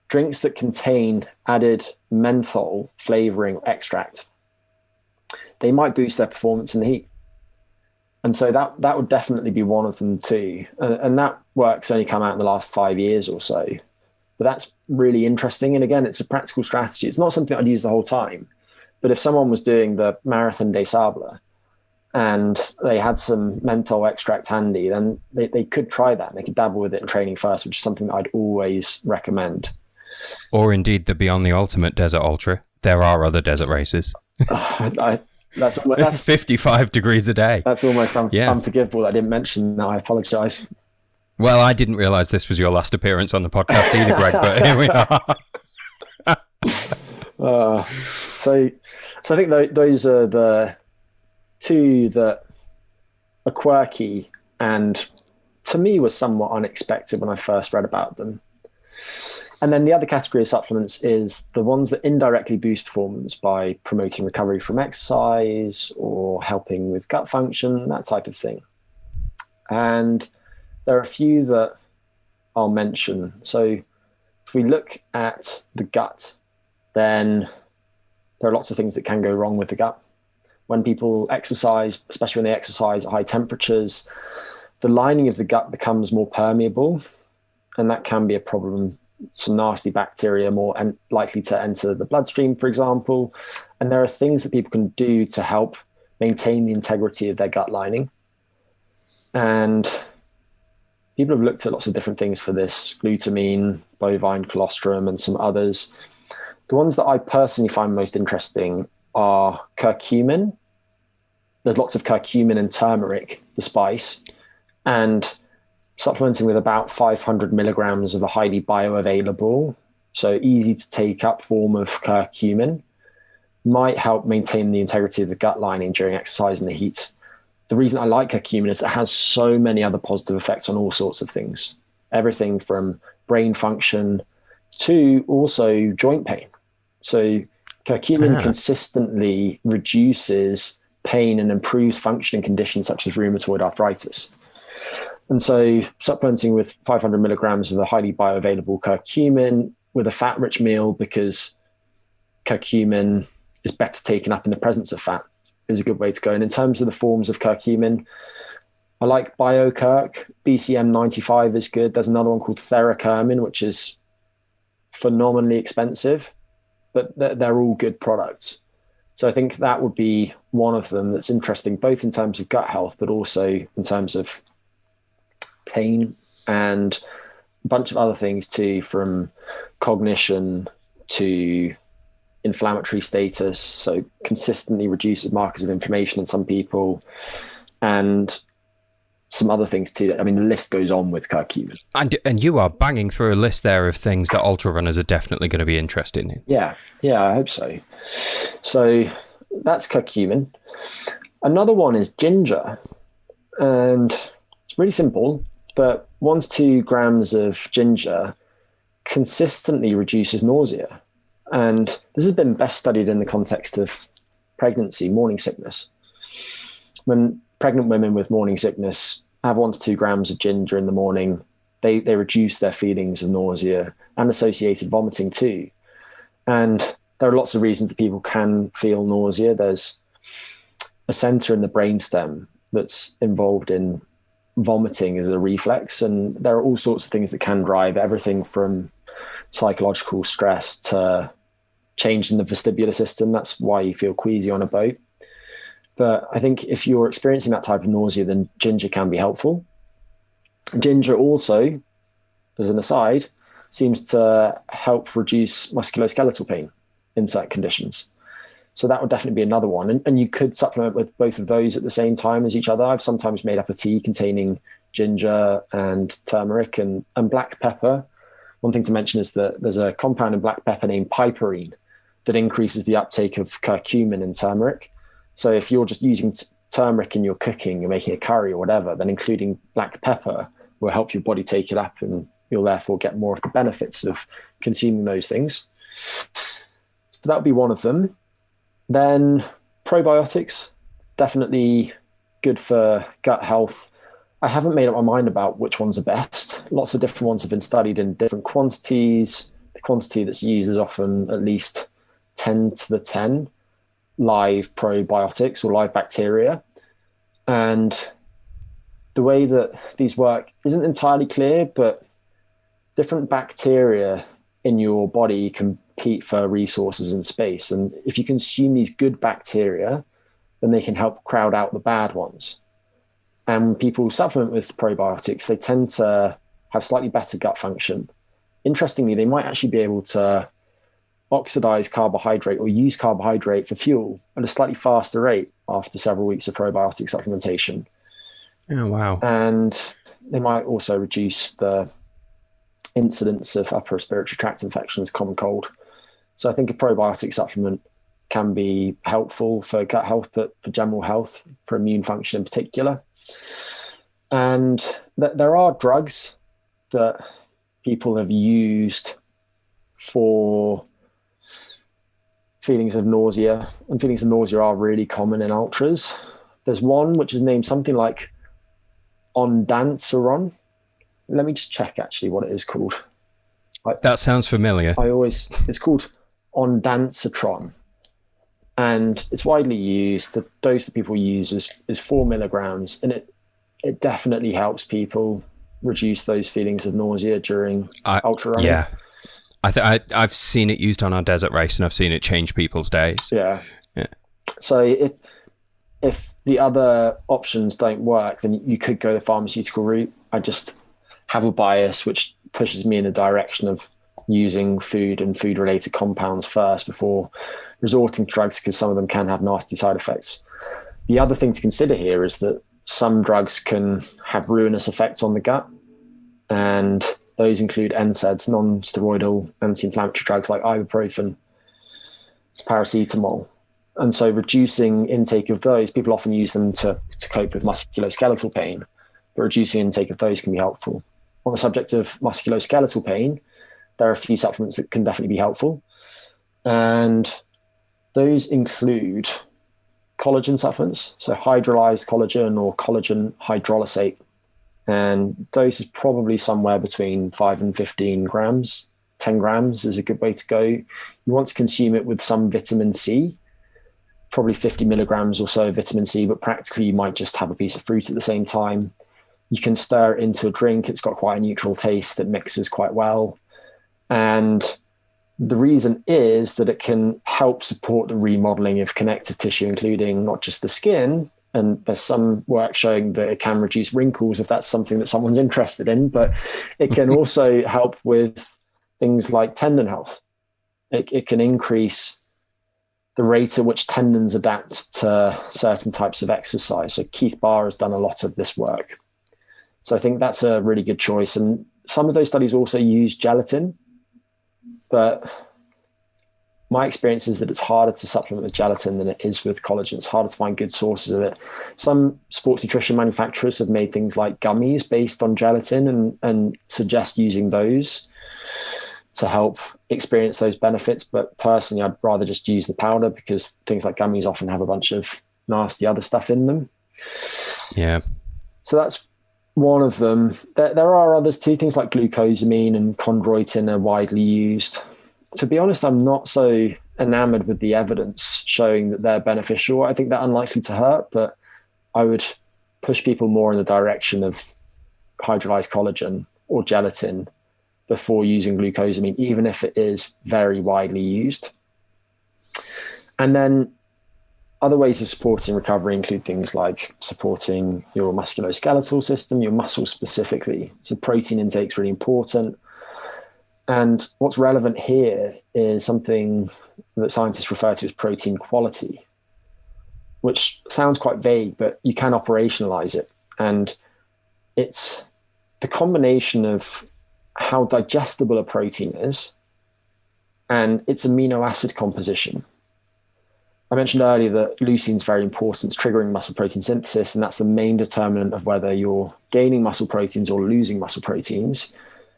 drinks that contain added menthol flavoring or extract, they might boost their performance in the heat. And so that would definitely be one of them too. And that work's only come out in the last 5 years or so. But that's really interesting. And again, it's a practical strategy. It's not something I'd use the whole time. But if someone was doing the Marathon des Sables and they had some menthol extract handy, then they could try that. And they could dabble with it in training first, which is something that I'd always recommend. Or indeed the Beyond the Ultimate Desert Ultra. There are other desert races. That's 55 degrees a day. That's almost unforgivable. I didn't mention that. I apologize. Well, I didn't realize this was your last appearance on the podcast either, Greg, but here we are. So I think those are the two that are quirky and to me were somewhat unexpected when I first read about them. And then the other category of supplements is the ones that indirectly boost performance by promoting recovery from exercise or helping with gut function, that type of thing. And there are a few that I'll mention. So if we look at the gut, then there are lots of things that can go wrong with the gut. When people exercise, especially when they exercise at high temperatures, the lining of the gut becomes more permeable, and that can be a problem. Some nasty bacteria more likely to enter the bloodstream, for example. And there are things that people can do to help maintain the integrity of their gut lining. And people have looked at lots of different things for this: glutamine, bovine colostrum, and some others. The ones that I personally find most interesting are curcumin. There's lots of curcumin and turmeric, the spice, and supplementing with about 500 milligrams of a highly bioavailable, so easy to take up form of curcumin might help maintain the integrity of the gut lining during exercise in the heat. The reason I like curcumin is it has so many other positive effects on all sorts of things, everything from brain function to also joint pain. So curcumin consistently reduces pain and improves function in conditions such as rheumatoid arthritis. And so supplementing with 500 milligrams of a highly bioavailable curcumin with a fat-rich meal, because curcumin is better taken up in the presence of fat, is a good way to go. And in terms of the forms of curcumin, I like BioCurc. BCM 95 is good. There's another one called Theracurmin, which is phenomenally expensive, but they're all good products. So I think that would be one of them that's interesting, both in terms of gut health, but also in terms of pain and a bunch of other things too, from cognition to inflammatory status. So consistently reduces markers of inflammation in some people, and some other things too. I mean, the list goes on with curcumin. And you are banging through a list there of things that ultra runners are definitely going to be interested in. Yeah, I hope so. So that's curcumin. Another one is ginger, and it's really simple, but 1 to 2 grams of ginger consistently reduces nausea. And this has been best studied in the context of pregnancy, morning sickness. When pregnant women with morning sickness have 1 to 2 grams of ginger in the morning, they reduce their feelings of nausea and associated vomiting too. And there are lots of reasons that people can feel nausea. There's a center in the brainstem that's involved in vomiting as a reflex, and there are all sorts of things that can drive everything from psychological stress to change in the vestibular system. That's why you feel queasy on a boat. But I think if you're experiencing that type of nausea, then ginger can be helpful. Ginger also, as an aside, seems to help reduce musculoskeletal pain in certain conditions. So that would definitely be another one. And you could supplement with both of those at the same time as each other. I've sometimes made up a tea containing ginger and turmeric and black pepper. One thing to mention is that there's a compound in black pepper named piperine that increases the uptake of curcumin and turmeric. So if you're just using turmeric in your cooking, you're making a curry or whatever, then including black pepper will help your body take it up, and you'll therefore get more of the benefits of consuming those things. So that would be one of them. Then probiotics, definitely good for gut health. I haven't made up my mind about which ones are best. Lots of different ones have been studied in different quantities. The quantity that's used is often at least 10 to the 10 live probiotics or live bacteria. And the way that these work isn't entirely clear, but different bacteria in your body compete for resources and space. And if you consume these good bacteria, then they can help crowd out the bad ones. And when people supplement with probiotics, they tend to have slightly better gut function. Interestingly, they might actually be able to oxidize carbohydrate or use carbohydrate for fuel at a slightly faster rate after several weeks of probiotic supplementation. Oh, wow. And they might also reduce the incidence of upper respiratory tract infections, common cold. So I think a probiotic supplement can be helpful for gut health, but for general health, for immune function in particular. And there are drugs that people have used for feelings of nausea, and feelings of nausea are really common in ultras. There's one which is named something like Ondansetron. Let me just check actually what it is called. That sounds familiar. It's called Ondansetron, and it's widely used. The dose that people use is 4 milligrams, and it definitely helps people reduce those feelings of nausea during ultra running. Yeah. I've seen it used on our desert race, and I've seen it change people's days. Yeah. So if the other options don't work, then you could go the pharmaceutical route. I just have a bias which pushes me in the direction of using food and food-related compounds first before resorting to drugs, because some of them can have nasty side effects. The other thing to consider here is that some drugs can have ruinous effects on the gut, and those include NSAIDs, non-steroidal anti-inflammatory drugs like ibuprofen, paracetamol. And so reducing intake of those, people often use them to cope with musculoskeletal pain, but reducing intake of those can be helpful. On the subject of musculoskeletal pain, there are a few supplements that can definitely be helpful. And those include collagen supplements, so hydrolyzed collagen or collagen hydrolysate. And those is probably somewhere between 5 and 15 grams. 10 grams is a good way to go. You want to consume it with some vitamin C, probably 50 milligrams or so of vitamin C, but practically you might just have a piece of fruit at the same time. You can stir it into a drink. It's got quite a neutral taste that mixes quite well. And The reason is that it can help support the remodeling of connective tissue, including not just the skin. And there's some work showing that it can reduce wrinkles if that's something that someone's interested in, but it can also help with things like tendon health. It can increase the rate at which tendons adapt to certain types of exercise. So Keith Barr has done a lot of this work. So I think that's a really good choice. And some of those studies also use gelatin, but my experience is that it's harder to supplement with gelatin than it is with collagen. It's harder to find good sources of it. Some sports nutrition manufacturers have made things like gummies based on gelatin and suggest using those to help experience those benefits. But personally, I'd rather just use the powder because things like gummies often have a bunch of nasty other stuff in them. Yeah. So that's one of them. There are others too. Things like glucosamine and chondroitin are widely used. To be honest, I'm not so enamored with the evidence showing that they're beneficial. I think they're unlikely to hurt, but I would push people more in the direction of hydrolyzed collagen or gelatin before using glucosamine, even if it is very widely used. And then other ways of supporting recovery include things like supporting your musculoskeletal system, your muscles specifically. So protein intake is really important. And what's relevant here is something that scientists refer to as protein quality, which sounds quite vague, but you can operationalize it. And it's the combination of how digestible a protein is and its amino acid composition. I mentioned earlier that leucine is very important. It's triggering muscle protein synthesis, and that's the main determinant of whether you're gaining muscle proteins or losing muscle proteins.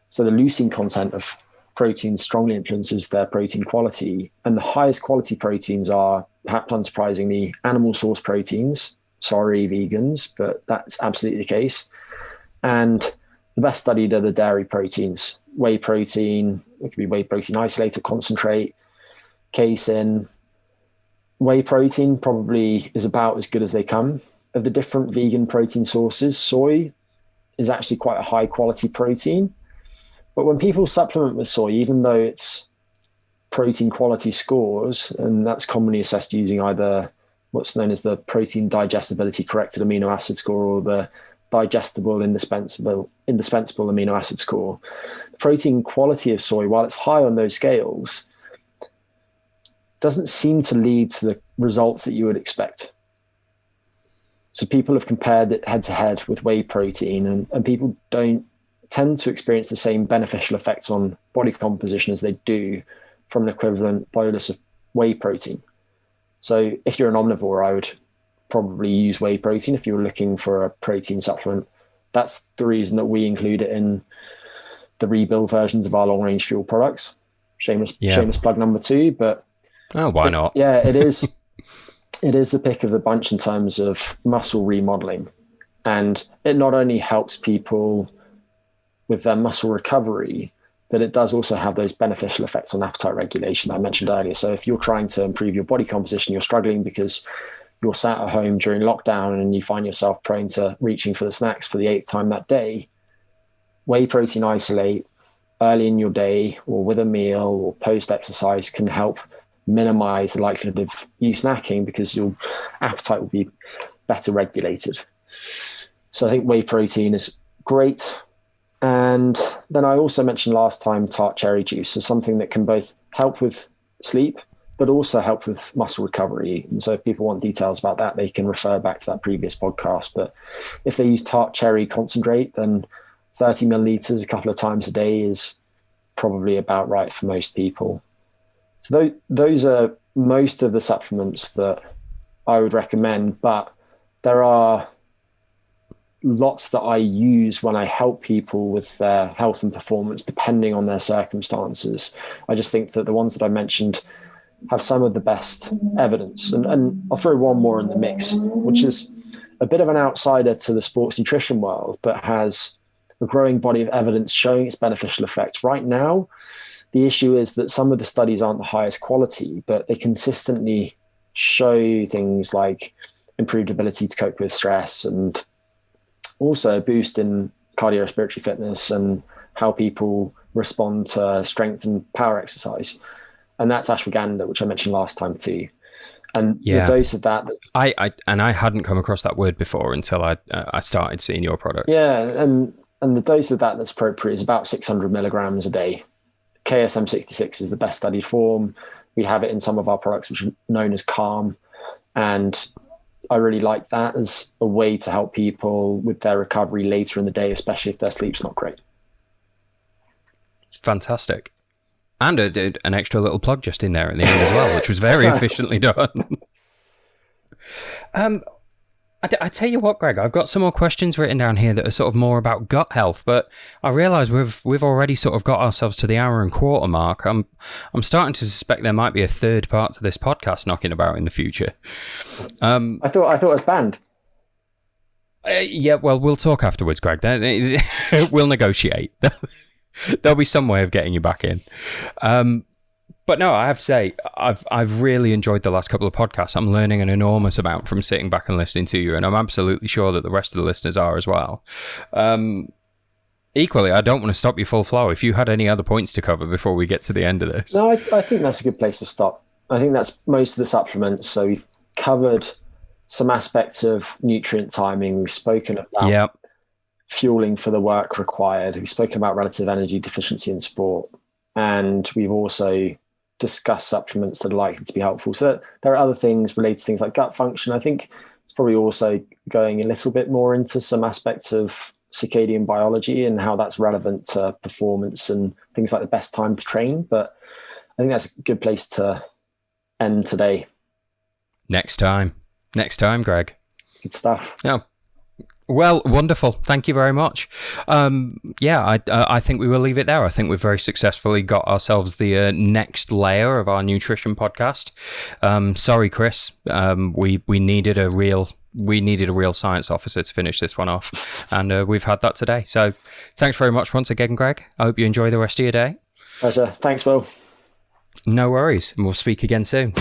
So the leucine content of proteins strongly influences their protein quality. And the highest quality proteins are, perhaps unsurprisingly, animal source proteins. Sorry, vegans, but that's absolutely the case. And the best studied are the dairy proteins, whey protein, it could be whey protein isolate or concentrate, casein. Whey protein probably is about as good as they come. Of the different vegan protein sources, soy is actually quite a high quality protein. But when people supplement with soy, even though it's protein quality scores, and that's commonly assessed using either what's known as the protein digestibility corrected amino acid score or the digestible indispensable amino acid score, the protein quality of soy, while it's high on those scales, doesn't seem to lead to the results that you would expect. So people have compared it head to head with whey protein, and people don't tend to experience the same beneficial effects on body composition as they do from an equivalent bolus of whey protein. So if you're an omnivore, I would probably use whey protein if you were looking for a protein supplement. That's the reason that we include it in the rebuild versions of our long range fuel products. Shameless plug number 2, but why not? Yeah, it is. It is the pick of the bunch in terms of muscle remodeling. And it not only helps people with their muscle recovery, but it does also have those beneficial effects on appetite regulation that I mentioned earlier. So if you're trying to improve your body composition, you're struggling because you're sat at home during lockdown and you find yourself prone to reaching for the snacks for the 8th time that day, whey protein isolate early in your day or with a meal or post-exercise can help minimize the likelihood of you snacking because your appetite will be better regulated. So I think whey protein is great. And then I also mentioned last time tart cherry juice is something that can both help with sleep, but also help with muscle recovery. And so if people want details about that, they can refer back to that previous podcast. But if they use tart cherry concentrate, then 30 milliliters a couple of times a day is probably about right for most people. So those are most of the supplements that I would recommend, but there are lots that I use when I help people with their health and performance, depending on their circumstances. I just think that the ones that I mentioned have some of the best evidence. And I'll throw one more in the mix, which is a bit of an outsider to the sports nutrition world, but has a growing body of evidence showing its beneficial effects. Right now, the issue is that some of the studies aren't the highest quality, but they consistently show things like improved ability to cope with stress and also a boost in cardiorespiratory fitness and how people respond to strength and power exercise. And that's ashwagandha, which I mentioned last time too. And the dose of that... I hadn't come across that word before until I started seeing your products. Yeah, and the dose of that that's appropriate is about 600 milligrams a day. KSM 66 is the best studied form. We have it in some of our products, which are known as Calm. And I really like that as a way to help people with their recovery later in the day, especially if their sleep's not great. Fantastic. And an extra little plug just in there at the end as well, which was very efficiently done. I tell you what, Greg, I've got some more questions written down here that are sort of more about gut health, but I realise we've already sort of got ourselves to the hour and quarter mark. I'm starting to suspect there might be a third part to this podcast knocking about in the future. I thought it was banned. Yeah, well, we'll talk afterwards, Greg. We'll negotiate. There'll be some way of getting you back in. But no, I have to say, I've really enjoyed the last couple of podcasts. I'm learning an enormous amount from sitting back and listening to you, and I'm absolutely sure that the rest of the listeners are as well. Equally, I don't want to stop you full flow. If you had any other points to cover before we get to the end of this. No, I think that's a good place to stop. I think that's most of the supplements. So we've covered some aspects of nutrient timing. We've spoken about fueling for the work required. We've spoken about relative energy deficiency in sport. And we've also discuss supplements that are likely to be helpful. So there are other things related to things like gut function. I think it's probably also going a little bit more into some aspects of circadian biology and how that's relevant to performance and things like the best time to train. But I think that's a good place to end today. Next time, Greg. Good stuff. Yeah. Well, wonderful. Thank you very much. I think we will leave it there. I think we've very successfully got ourselves the next layer of our nutrition podcast. Sorry, Kris. We needed a real science officer to finish this one off, and we've had that today. So thanks very much once again, Greg. I hope you enjoy the rest of your day. Pleasure. Thanks, Will. No worries. And we'll speak again soon.